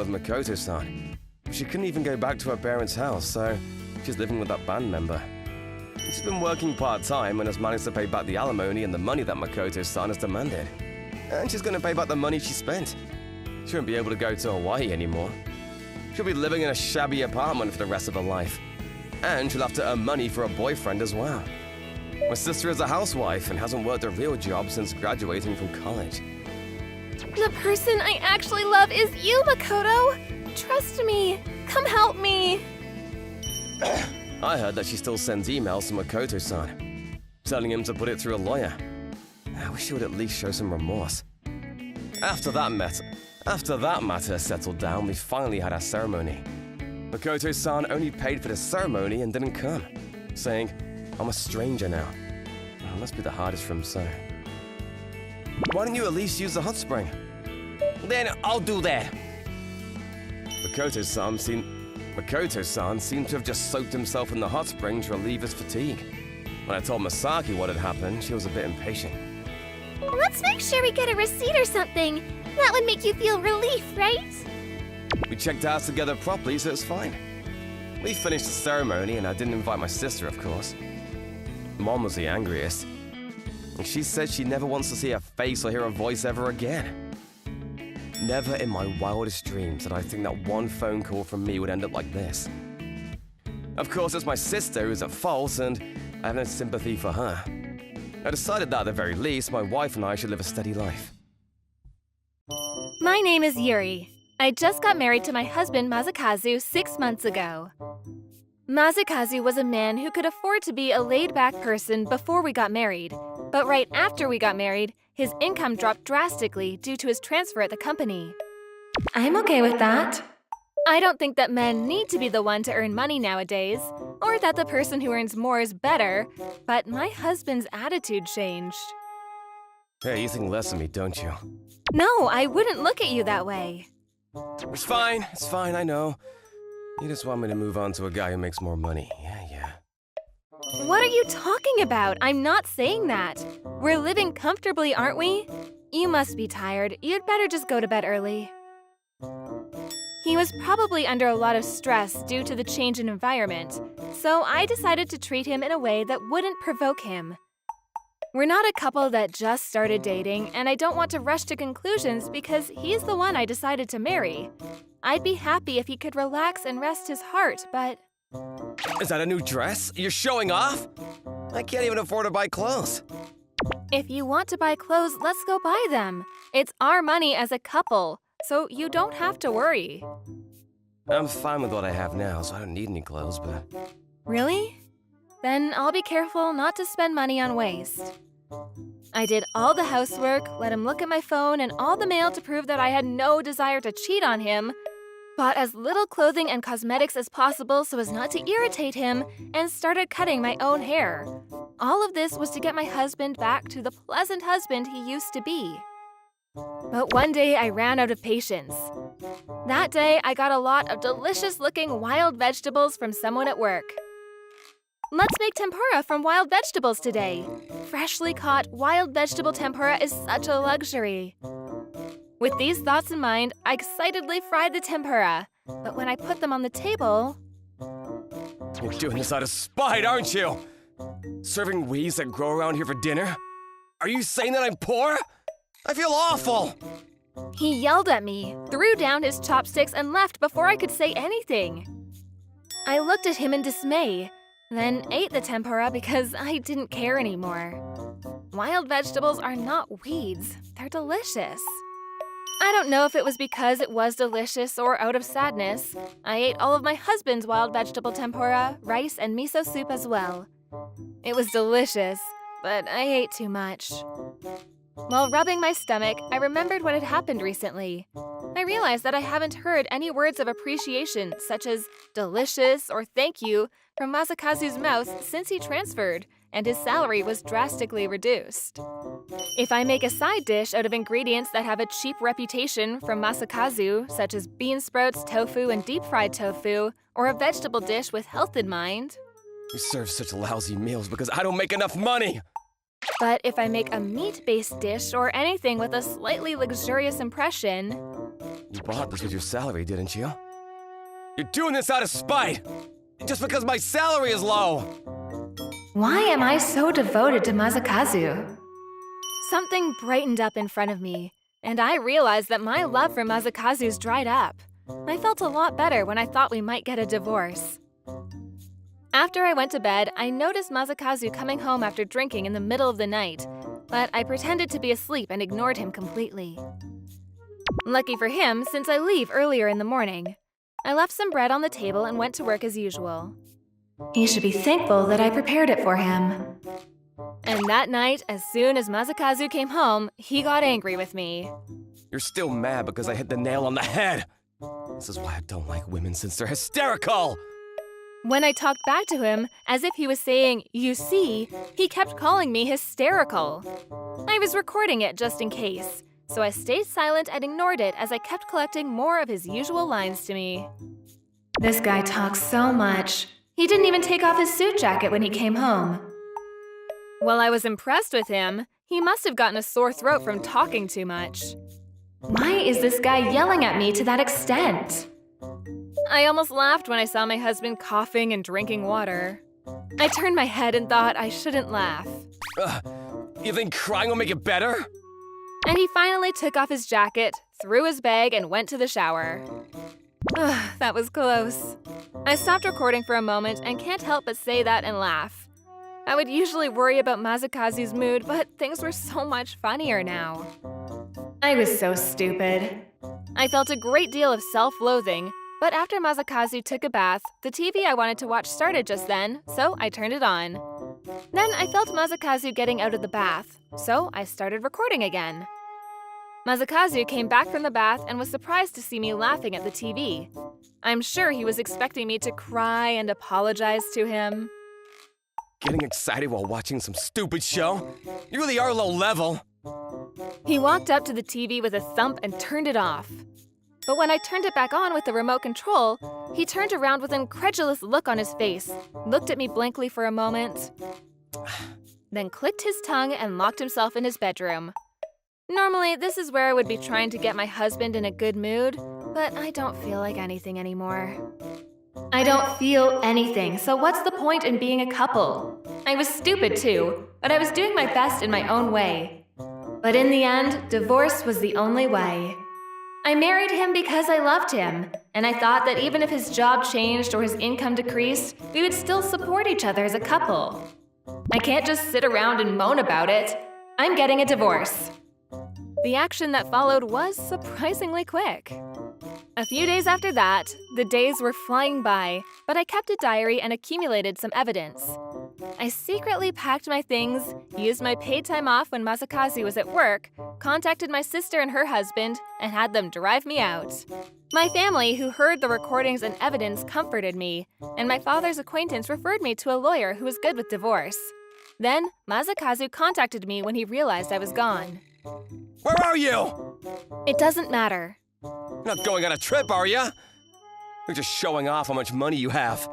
Makoto-san. She couldn't even go back to her parents' house, so she's living with that band member. She's been working part-time and has managed to pay back the alimony and the money that Makoto-san has demanded. And she's gonna pay back the money she spent. She won't be able to go to Hawaii anymore. She'll be living in a shabby apartment for the rest of her life. And she'll have to earn money for a boyfriend as well. My sister is a housewife and hasn't worked a real job since graduating from college. The person I actually love is you, Makoto. Trust me. Come help me. I heard that she still sends emails to Makoto-san, telling him to put it through a lawyer. I wish she would at least show some remorse. After that matter settled down, we finally had our ceremony. Makoto-san only paid for the ceremony and didn't come, saying, I'm a stranger now. It must be the hardest for him, so. Why don't you at least use the hot spring? Then I'll do that. Makoto-san seemed to have just soaked himself in the hot spring to relieve his fatigue. When I told Masaki what had happened, she was a bit impatient. Let's make sure we get a receipt or something. That would make you feel relief, right? We checked ours together properly, so it's fine. We finished the ceremony, and I didn't invite my sister, of course. Mom was the angriest. And she said she never wants to see her face or hear her voice ever again. Never in my wildest dreams did I think that one phone call from me would end up like this. Of course, it's my sister who's at fault, and I have no sympathy for her. I decided that at the very least, my wife and I should live a steady life. My name is Yuri. I just got married to my husband Masakazu 6 months ago. Masakazu was a man who could afford to be a laid-back person before we got married. But right after we got married, his income dropped drastically due to his transfer at the company. I'm okay with that. I don't think that men need to be the one to earn money nowadays, or that the person who earns more is better, but my husband's attitude changed. Hey, you think less of me, don't you? No, I wouldn't look at you that way. It's fine, I know. You just want me to move on to a guy who makes more money. Yeah. What are you talking about? I'm not saying that. We're living comfortably, aren't we? You must be tired. You'd better just go to bed early. He was probably under a lot of stress due to the change in environment, so I decided to treat him in a way that wouldn't provoke him. We're not a couple that just started dating, and I don't want to rush to conclusions because he's the one I decided to marry. I'd be happy if he could relax and rest his heart, but... Is that a new dress? You're showing off? I can't even afford to buy clothes. If you want to buy clothes, let's go buy them. It's our money as a couple, so you don't have to worry. I'm fine with what I have now, so I don't need any clothes, but... Really? Then I'll be careful not to spend money on waste. I did all the housework, let him look at my phone, and all the mail to prove that I had no desire to cheat on him, bought as little clothing and cosmetics as possible so as not to irritate him, and started cutting my own hair. All of this was to get my husband back to the pleasant husband he used to be. But one day I ran out of patience. That day I got a lot of delicious-looking wild vegetables from someone at work. Let's make tempura from wild vegetables today. Freshly caught wild vegetable tempura is such a luxury. With these thoughts in mind, I excitedly fried the tempura. But when I put them on the table... You're doing this out of spite, aren't you? Serving weeds that grow around here for dinner? Are you saying that I'm poor? I feel awful! He yelled at me, threw down his chopsticks, and left before I could say anything. I looked at him in dismay, then ate the tempura because I didn't care anymore. Wild vegetables are not weeds, they're delicious. I don't know if it was because it was delicious or out of sadness. I ate all of my husband's wild vegetable tempura, rice, and miso soup as well. It was delicious, but I ate too much. While rubbing my stomach, I remembered what had happened recently. I realized that I haven't heard any words of appreciation, such as delicious or thank you, from Masakazu's mouth since he transferred, and his salary was drastically reduced. If I make a side dish out of ingredients that have a cheap reputation from Masakazu, such as bean sprouts, tofu, and deep-fried tofu, or a vegetable dish with health in mind... You serve such lousy meals because I don't make enough money! But if I make a meat-based dish or anything with a slightly luxurious impression... You bought this with your salary, didn't you? You're doing this out of spite! Just because my salary is low! Why am I so devoted to Masakazu? Something brightened up in front of me, and I realized that my love for Masakazu's dried up. I felt a lot better when I thought we might get a divorce. After I went to bed, I noticed Masakazu coming home after drinking in the middle of the night, but I pretended to be asleep and ignored him completely. Lucky for him, since I leave earlier in the morning. I left some bread on the table and went to work as usual. He should be thankful that I prepared it for him. And that night, as soon as Masakazu came home, he got angry with me. You're still mad because I hit the nail on the head! This is why I don't like women, since they're hysterical! When I talked back to him, as if he was saying, "You see," he kept calling me hysterical. I was recording it just in case, so I stayed silent and ignored it as I kept collecting more of his usual lines to me. This guy talks so much. He didn't even take off his suit jacket when he came home. While I was impressed with him, he must have gotten a sore throat from talking too much. Why is this guy yelling at me to that extent? I almost laughed when I saw my husband coughing and drinking water. I turned my head and thought I shouldn't laugh. You think crying will make it better? And he finally took off his jacket, threw his bag, and went to the shower. That was close. I stopped recording for a moment and can't help but say that and laugh. I would usually worry about Masakazu's mood, but things were so much funnier now. I was so stupid. I felt a great deal of self-loathing, But after Masakazu took a bath, the TV I wanted to watch started just then, so I turned it on. Then I felt Masakazu getting out of the bath, so I started recording again. Masakazu came back from the bath and was surprised to see me laughing at the TV. I'm sure he was expecting me to cry and apologize to him. Getting excited while watching some stupid show? You really are low level. He walked up to the TV with a thump and turned it off. But when I turned it back on with the remote control, he turned around with an incredulous look on his face, looked at me blankly for a moment, then clicked his tongue and locked himself in his bedroom. Normally, this is where I would be trying to get my husband in a good mood, but I don't feel like anything anymore. I don't feel anything, so what's the point in being a couple? I was stupid too, but I was doing my best in my own way. But in the end, divorce was the only way. I married him because I loved him, and I thought that even if his job changed or his income decreased, we would still support each other as a couple. I can't just sit around and moan about it. I'm getting a divorce. The action that followed was surprisingly quick. A few days after that, the days were flying by, but I kept a diary and accumulated some evidence. I secretly packed my things, used my paid time off when Masakazu was at work, contacted my sister and her husband, and had them drive me out. My family, who heard the recordings and evidence, comforted me, and my father's acquaintance referred me to a lawyer who was good with divorce. Then, Masakazu contacted me when he realized I was gone. Where are you? It doesn't matter. You're not going on a trip, are ya? You're just showing off how much money you have.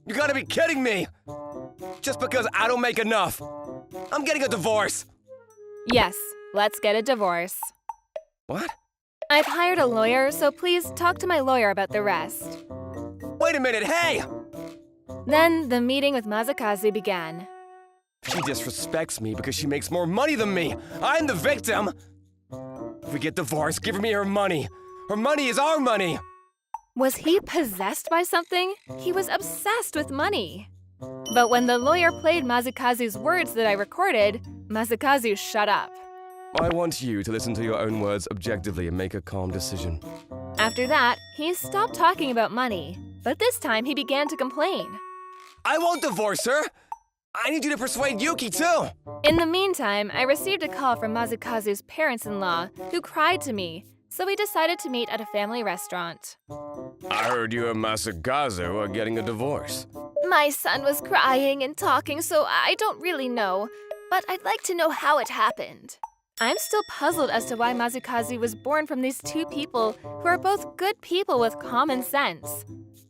You gotta be kidding me! Just because I don't make enough. I'm getting a divorce. Yes, let's get a divorce. What? I've hired a lawyer, so please talk to my lawyer about the rest. Wait a minute, hey! Then the meeting with Masakazu began. She disrespects me because she makes more money than me. I'm the victim. If we get divorced, give me her money. Her money is our money. Was he possessed by something? He was obsessed with money. But when the lawyer played Masakazu's words that I recorded, Masakazu shut up. I want you to listen to your own words objectively and make a calm decision. After that, he stopped talking about money, but this time he began to complain. I won't divorce her. I need you to persuade Yuki too. In the meantime, I received a call from Masakazu's parents-in-law, who cried to me, so we decided to meet at a family restaurant. I heard you and Masakazu are getting a divorce. My son was crying and talking, so I don't really know, but I'd like to know how it happened. I'm still puzzled as to why Masakazu was born from these two people who are both good people with common sense.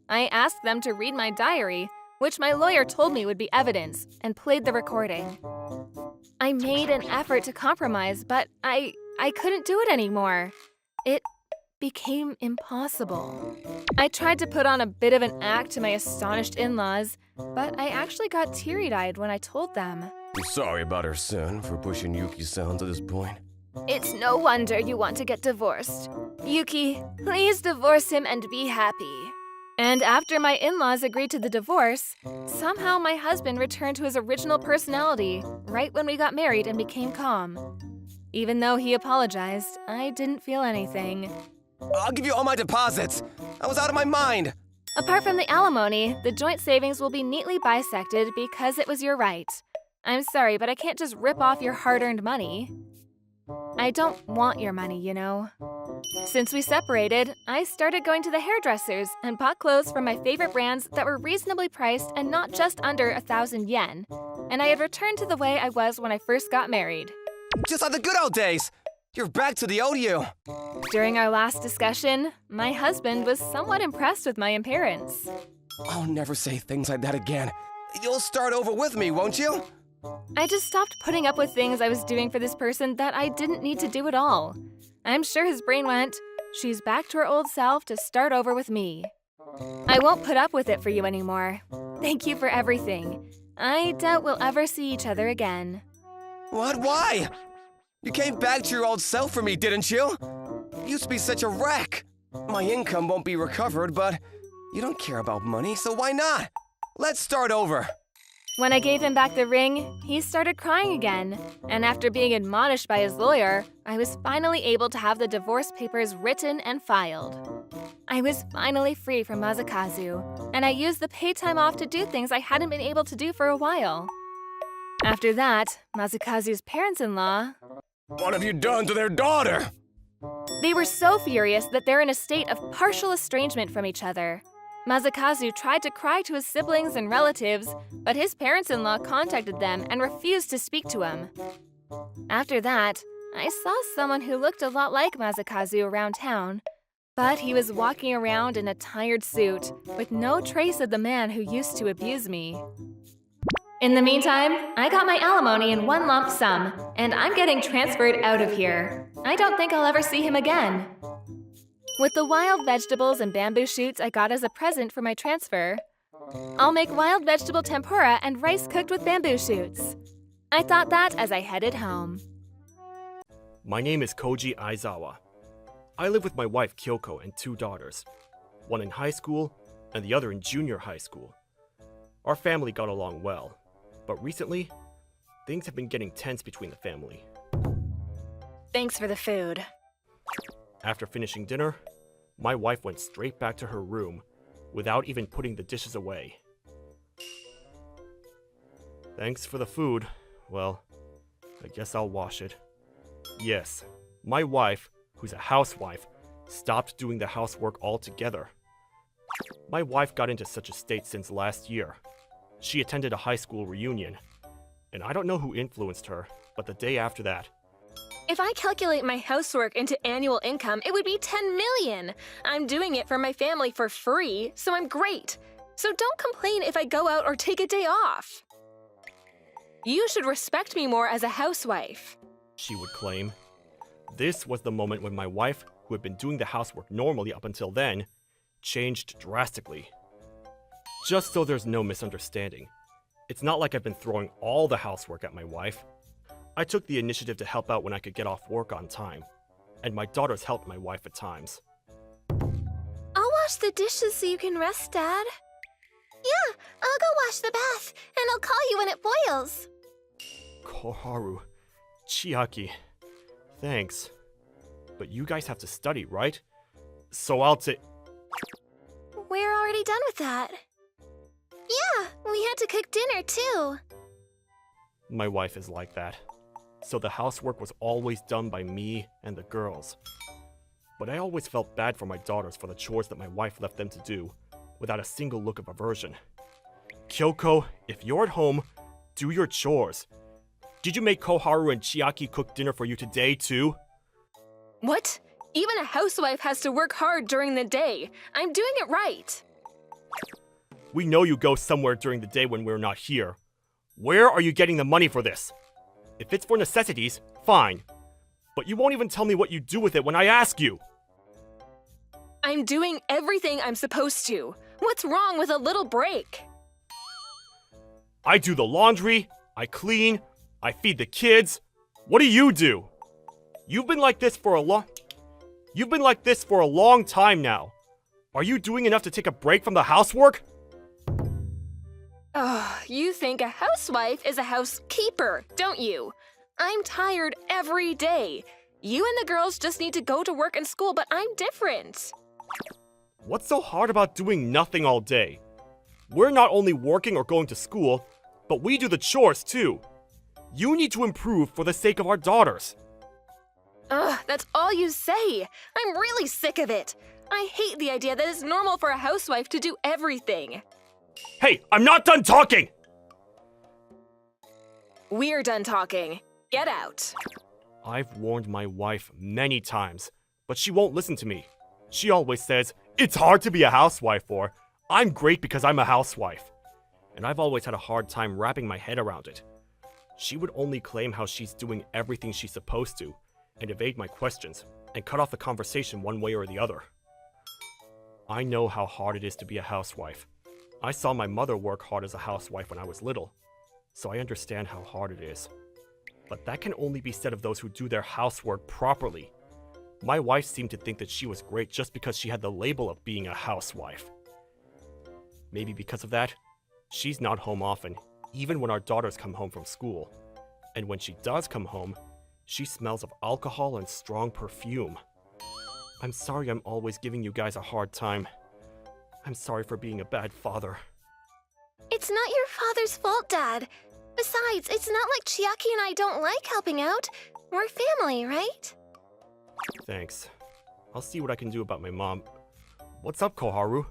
I asked them to read my diary, which my lawyer told me would be evidence, and played the recording. I made an effort to compromise, but I couldn't do it anymore. It became impossible. I tried to put on a bit of an act to my astonished in-laws, but I actually got teary-eyed when I told them. I'm sorry about her son for pushing Yuki-san to this point. It's no wonder you want to get divorced. Yuki, please divorce him and be happy. And after my in-laws agreed to the divorce, somehow my husband returned to his original personality right when we got married and became calm. Even though he apologized, I didn't feel anything. I'll give you all my deposits. I was out of my mind. Apart from the alimony, the joint savings will be neatly bisected because it was your right. I'm sorry, but I can't just rip off your hard-earned money. I don't want your money, you know. Since we separated, I started going to the hairdressers and bought clothes from my favorite brands that were reasonably priced and not just under 1,000 yen. And I had returned to the way I was when I first got married. Just like the good old days. You're back to the old you. During our last discussion, my husband was somewhat impressed with my appearance. I'll never say things like that again. You'll start over with me, won't you? I just stopped putting up with things I was doing for this person that I didn't need to do at all. I'm sure his brain went, she's back to her old self to start over with me. I won't put up with it for you anymore. Thank you for everything. I doubt we'll ever see each other again. What? Why? You came back to your old self for me, didn't you? You used to be such a wreck. My income won't be recovered, but you don't care about money, so why not? Let's start over. When I gave him back the ring, he started crying again. And after being admonished by his lawyer, I was finally able to have the divorce papers written and filed. I was finally free from Mazakazu, and I used the paid time off to do things I hadn't been able to do for a while. After that, Mazakazu's parents-in-law, What have you done to their daughter? they were so furious that they're in a state of partial estrangement from each other. Mazakazu tried to cry to his siblings and relatives, but his parents-in-law contacted them and refused to speak to him. After that, I saw someone who looked a lot like Mazakazu around town, but he was walking around in a tired suit, with no trace of the man who used to abuse me. In the meantime, I got my alimony in one lump sum, and I'm getting transferred out of here. I don't think I'll ever see him again. With the wild vegetables and bamboo shoots I got as a present for my transfer, I'll make wild vegetable tempura and rice cooked with bamboo shoots. I thought that as I headed home. My name is Koji Aizawa. I live with my wife Kyoko and 2 daughters, one in high school and the other in junior high school. Our family got along well, but recently, things have been getting tense between the family. Thanks for the food. After finishing dinner, my wife went straight back to her room without even putting the dishes away. Thanks for the food. Well, I guess I'll wash it. Yes, my wife, who's a housewife, stopped doing the housework altogether. My wife got into such a state since last year. She attended a high school reunion, and I don't know who influenced her, but the day after that, If I calculate my housework into annual income, it would be 10 million. I'm doing it for my family for free, so I'm great. So don't complain if I go out or take a day off. You should respect me more as a housewife. she would claim. This was the moment when my wife, who had been doing the housework normally up until then, changed drastically. Just so there's no misunderstanding, it's not like I've been throwing all the housework at my wife. I took the initiative to help out when I could get off work on time, and my daughters helped my wife at times. I'll wash the dishes so you can rest, Dad. Yeah, I'll go wash the bath, and I'll call you when it boils. Koharu, Chiaki, thanks. But you guys have to study, right? So I'll take. We're already done with that. Yeah, we had to cook dinner, too. My wife is like that. So the housework was always done by me and the girls. But I always felt bad for my daughters for the chores that my wife left them to do, without a single look of aversion. Kyoko, if you're at home, do your chores. Did you make Koharu and Chiaki cook dinner for you today, too? What? Even a housewife has to work hard during the day. I'm doing it right. We know you go somewhere during the day when we're not here. Where are you getting the money for this? If it's for necessities, fine. But you won't even tell me what you do with it when I ask you. I'm doing everything I'm supposed to. What's wrong with a little break? I do the laundry, I clean, I feed the kids. What do you do? You've been like this for a long time now. Are you doing enough to take a break from the housework? Oh, you think a housewife is a housekeeper, don't you? I'm tired every day. You and the girls just need to go to work and school, but I'm different. What's so hard about doing nothing all day? We're not only working or going to school, but we do the chores too. You need to improve for the sake of our daughters. Ugh, that's all you say. I'm really sick of it. I hate the idea that it's normal for a housewife to do everything. Hey, I'm not done talking! We're done talking. Get out. I've warned my wife many times, but she won't listen to me. She always says, it's hard to be a housewife, or I'm great because I'm a housewife. And I've always had a hard time wrapping my head around it. She would only claim how she's doing everything she's supposed to, and evade my questions, and cut off the conversation one way or the other. I know how hard it is to be a housewife. I saw my mother work hard as a housewife when I was little, so I understand how hard it is. But that can only be said of those who do their housework properly. My wife seemed to think that she was great just because she had the label of being a housewife. Maybe because of that, she's not home often, even when our daughters come home from school. And when she does come home, she smells of alcohol and strong perfume. I'm sorry I'm always giving you guys a hard time. I'm sorry for being a bad father. It's not your father's fault, Dad. Besides, it's not like Chiaki and I don't like helping out. We're family, right? Thanks. I'll see what I can do about my mom. What's up, Koharu?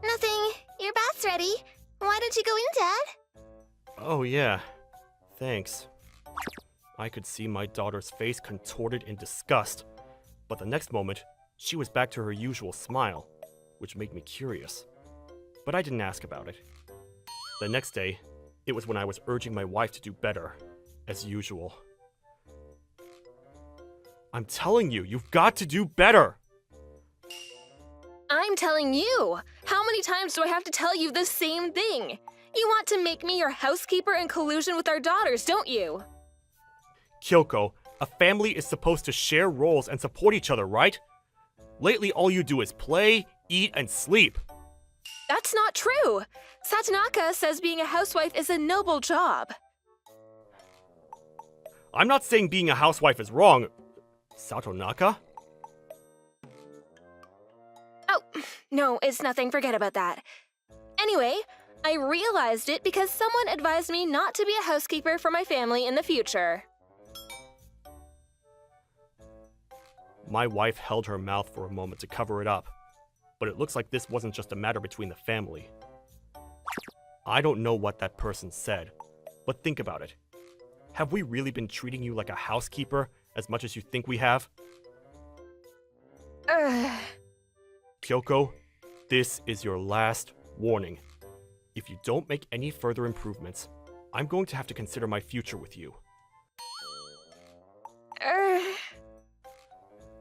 Nothing. Your bath's ready. Why don't you go in, Dad? Oh yeah, thanks. I could see my daughter's face contorted in disgust, but the next moment, she was back to her usual smile, which made me curious. But I didn't ask about it. The next day, it was when I was urging my wife to do better, as usual. I'm telling you, you've got to do better! I'm telling you! How many times do I have to tell you the same thing? You want to make me your housekeeper in collusion with our daughters, don't you? Kyoko, a family is supposed to share roles and support each other, right? Lately, all you do is play, eat, and sleep. That's not true! Satonaka says being a housewife is a noble job. I'm not saying being a housewife is wrong. Satonaka? Oh, no, it's nothing. Forget about that. Anyway, I realized it because someone advised me not to be a housekeeper for my family in the future. My wife held her mouth for a moment to cover it up, but it looks like this wasn't just a matter between the family. I don't know what that person said, but think about it. Have we really been treating you like a housekeeper as much as you think we have? Kyoko, this is your last warning. If you don't make any further improvements, I'm going to have to consider my future with you.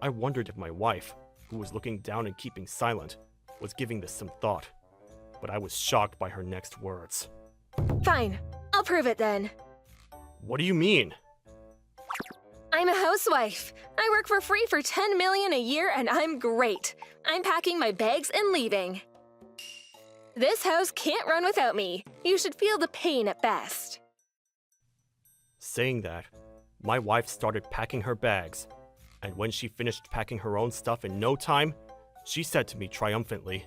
I wondered if my wife, who was looking down and keeping silent, was giving this some thought, but I was shocked by her next words. Fine, I'll prove it then. What do you mean? I'm a housewife. I work for free for 10 million a year and I'm great. I'm packing my bags and leaving. This house can't run without me. You should feel the pain at best. Saying that, my wife started packing her bags, and when she finished packing her own stuff in no time, she said to me triumphantly,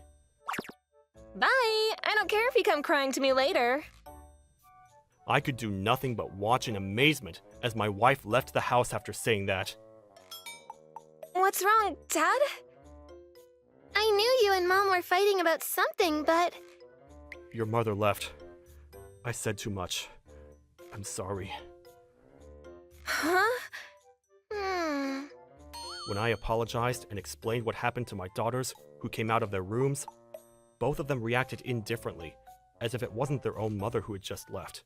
Bye! I don't care if you come crying to me later. I could do nothing but watch in amazement as my wife left the house after saying that. What's wrong, Dad? I knew you and Mom were fighting about something, but... Your mother left. I said too much. I'm sorry. Huh? When I apologized and explained what happened to my daughters, who came out of their rooms, both of them reacted indifferently, as if it wasn't their own mother who had just left.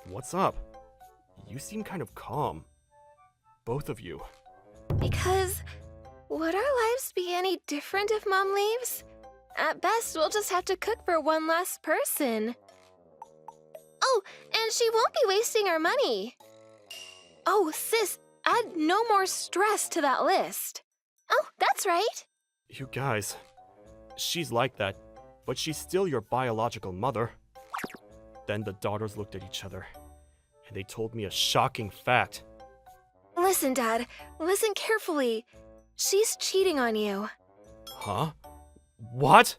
What's up? You seem kind of calm. Both of you. Because... would our lives be any different if Mom leaves? At best, we'll just have to cook for one less person. Oh, and she won't be wasting our money. Oh, sis, add no more stress to that list. Oh, that's right. You guys, she's like that, but she's still your biological mother. Then the daughters looked at each other, and they told me a shocking fact. Listen, Dad, listen carefully. She's cheating on you. Huh? What?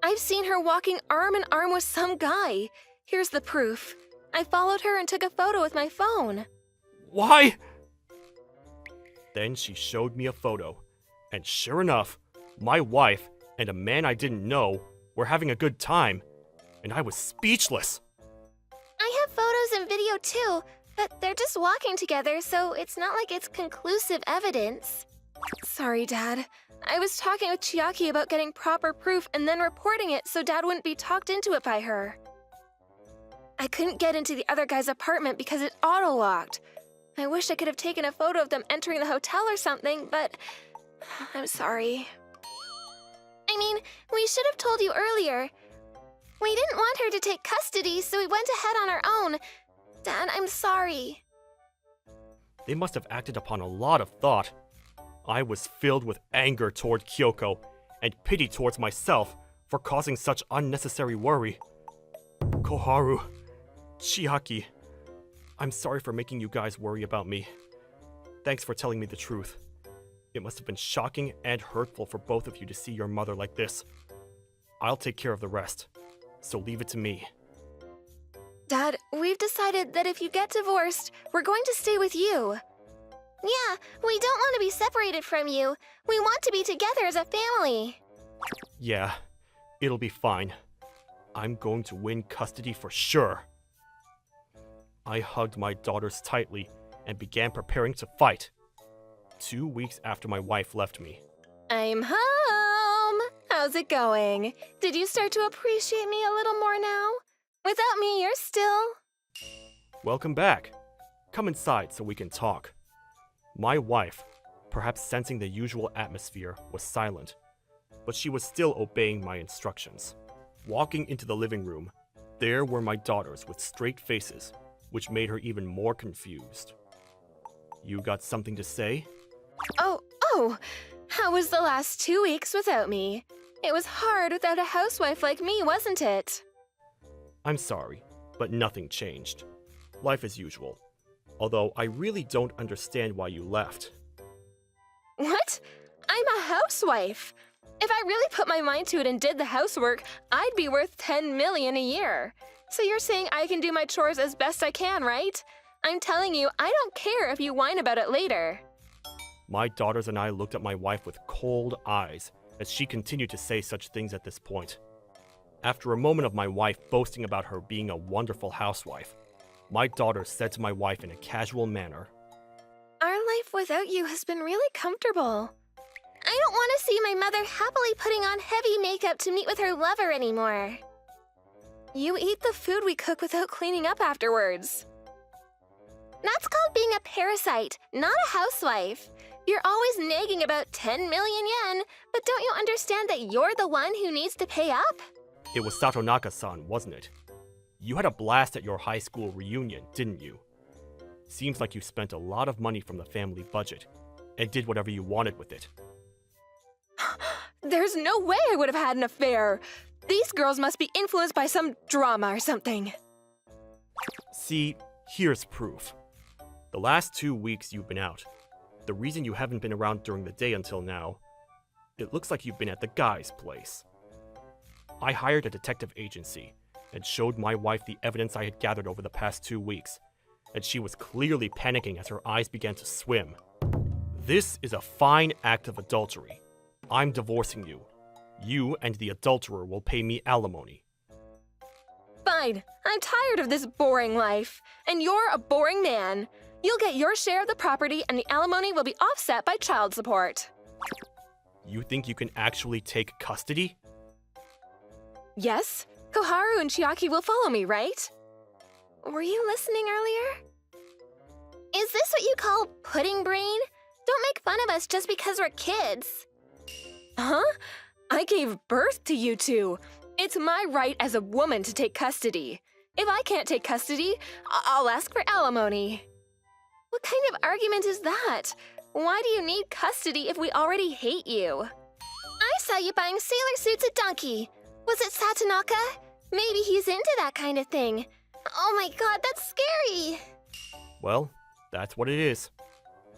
I've seen her walking arm in arm with some guy. Here's the proof. I followed her and took a photo with my phone. Why? Then she showed me a photo, and sure enough, my wife and a man I didn't know were having a good time, and I was speechless. I have photos and video too, but they're just walking together, so it's not like it's conclusive evidence. Sorry, Dad. I was talking with Chiaki about getting proper proof and then reporting it so Dad wouldn't be talked into it by her. I couldn't get into the other guy's apartment because it auto-locked. I wish I could have taken a photo of them entering the hotel or something, but I'm sorry. I mean, we should have told you earlier. We didn't want her to take custody, so we went ahead on our own. Dad, I'm sorry. They must have acted upon a lot of thought. I was filled with anger toward Kyoko and pity towards myself for causing such unnecessary worry. Koharu, Chiaki, I'm sorry for making you guys worry about me. Thanks for telling me the truth. It must have been shocking and hurtful for both of you to see your mother like this. I'll take care of the rest, so leave it to me. Dad, we've decided that if you get divorced, we're going to stay with you. Yeah, we don't want to be separated from you. We want to be together as a family. Yeah, it'll be fine. I'm going to win custody for sure. I hugged my daughters tightly and began preparing to fight. 2 weeks after my wife left me. I'm home! How's it going? Did you start to appreciate me a little more now? Without me, you're still... Welcome back. Come inside so we can talk. My wife, perhaps sensing the usual atmosphere, was silent, but she was still obeying my instructions. Walking into the living room, there were my daughters with straight faces, which made her even more confused. You got something to say? Oh, how was the last 2 weeks without me? It was hard without a housewife like me, wasn't it? I'm sorry, but nothing changed. Life as usual. Although I really don't understand why you left. What? I'm a housewife. If I really put my mind to it and did the housework, I'd be worth 10 million a year. So you're saying I can do my chores as best I can, right? I'm telling you, I don't care if you whine about it later. My daughters and I looked at my wife with cold eyes as she continued to say such things at this point. After a moment of my wife boasting about her being a wonderful housewife, my daughter said to my wife in a casual manner, Our life without you has been really comfortable. I don't want to see my mother happily putting on heavy makeup to meet with her lover anymore. You eat the food we cook without cleaning up afterwards. That's called being a parasite, not a housewife. You're always nagging about 10 million yen, but don't you understand that you're the one who needs to pay up? It was Satonaka-san, wasn't it? You had a blast at your high school reunion, didn't you? Seems like you spent a lot of money from the family budget, and did whatever you wanted with it. There's no way I would have had an affair. These girls must be influenced by some drama or something. See, here's proof. The last 2 weeks you've been out, the reason you haven't been around during the day until now, it looks like you've been at the guy's place. I hired a detective agency and showed my wife the evidence I had gathered over the past 2 weeks, and she was clearly panicking as her eyes began to swim. This is a fine act of adultery. I'm divorcing you. You and the adulterer will pay me alimony. Fine, I'm tired of this boring life. And you're a boring man. You'll get your share of the property and the alimony will be offset by child support. You think you can actually take custody? Yes, Koharu and Chiaki will follow me, right? Were you listening earlier? Is this what you call pudding brain? Don't make fun of us just because we're kids. Huh? I gave birth to you two. It's my right as a woman to take custody. If I can't take custody, I'll ask for alimony. What kind of argument is that? Why do you need custody if we already hate you? I saw you buying sailor suits at Donkey. Was it Satonaka? Maybe he's into that kind of thing. Oh my god, that's scary! Well, that's what it is.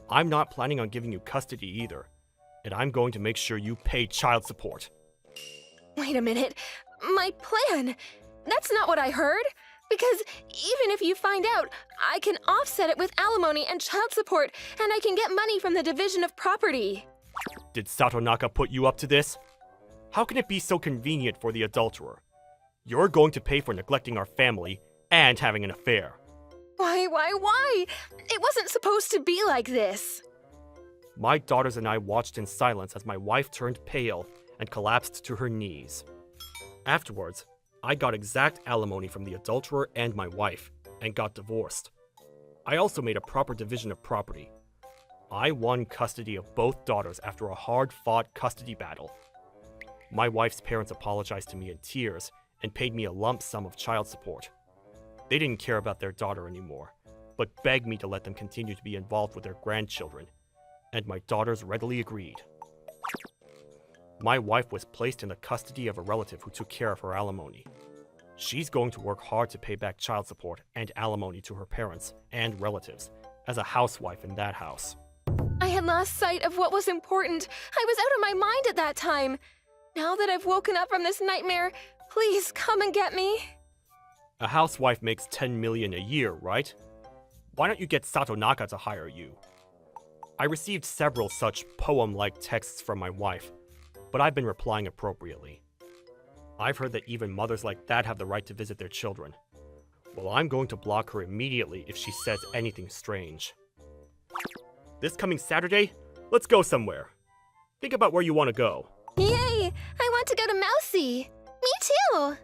I'm not planning on giving you custody either, and I'm going to make sure you pay child support. Wait a minute. My plan? That's not what I heard. Because even if you find out, I can offset it with alimony and child support, and I can get money from the division of property. Did Satonaka put you up to this? How can it be so convenient for the adulterer? You're going to pay for neglecting our family and having an affair. Why? It wasn't supposed to be like this. My daughters and I watched in silence as my wife turned pale and collapsed to her knees. Afterwards, I got exact alimony from the adulterer and my wife, and got divorced. I also made a proper division of property. I won custody of both daughters after a hard-fought custody battle. My wife's parents apologized to me in tears and paid me a lump sum of child support. They didn't care about their daughter anymore, but begged me to let them continue to be involved with their grandchildren, and my daughters readily agreed. My wife was placed in the custody of a relative who took care of her alimony. She's going to work hard to pay back child support and alimony to her parents and relatives as a housewife in that house. lost sight of what was important. I was out of my mind at that time. Now that I've woken up from this nightmare, please come and get me. A housewife makes 10 million a year, right? Why don't you get Satonaka to hire you? I received several such poem-like texts from my wife, but I've been replying appropriately. I've heard that even mothers like that have the right to visit their children. Well, I'm going to block her immediately if she says anything strange. This coming Saturday, let's go somewhere. Think about where you want to go. Yay! I want to go to Mousy. Me too!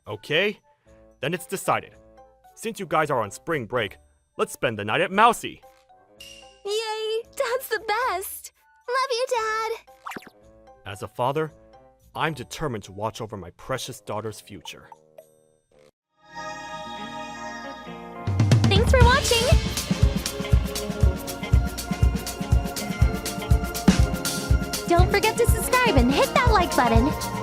Okay, then it's decided. Since you guys are on spring break, let's spend the night at Mousy. Yay! Dad's the best! Love you, Dad! As a father, I'm determined to watch over my precious daughter's future. Thanks for watching! Don't forget to subscribe and hit that like button!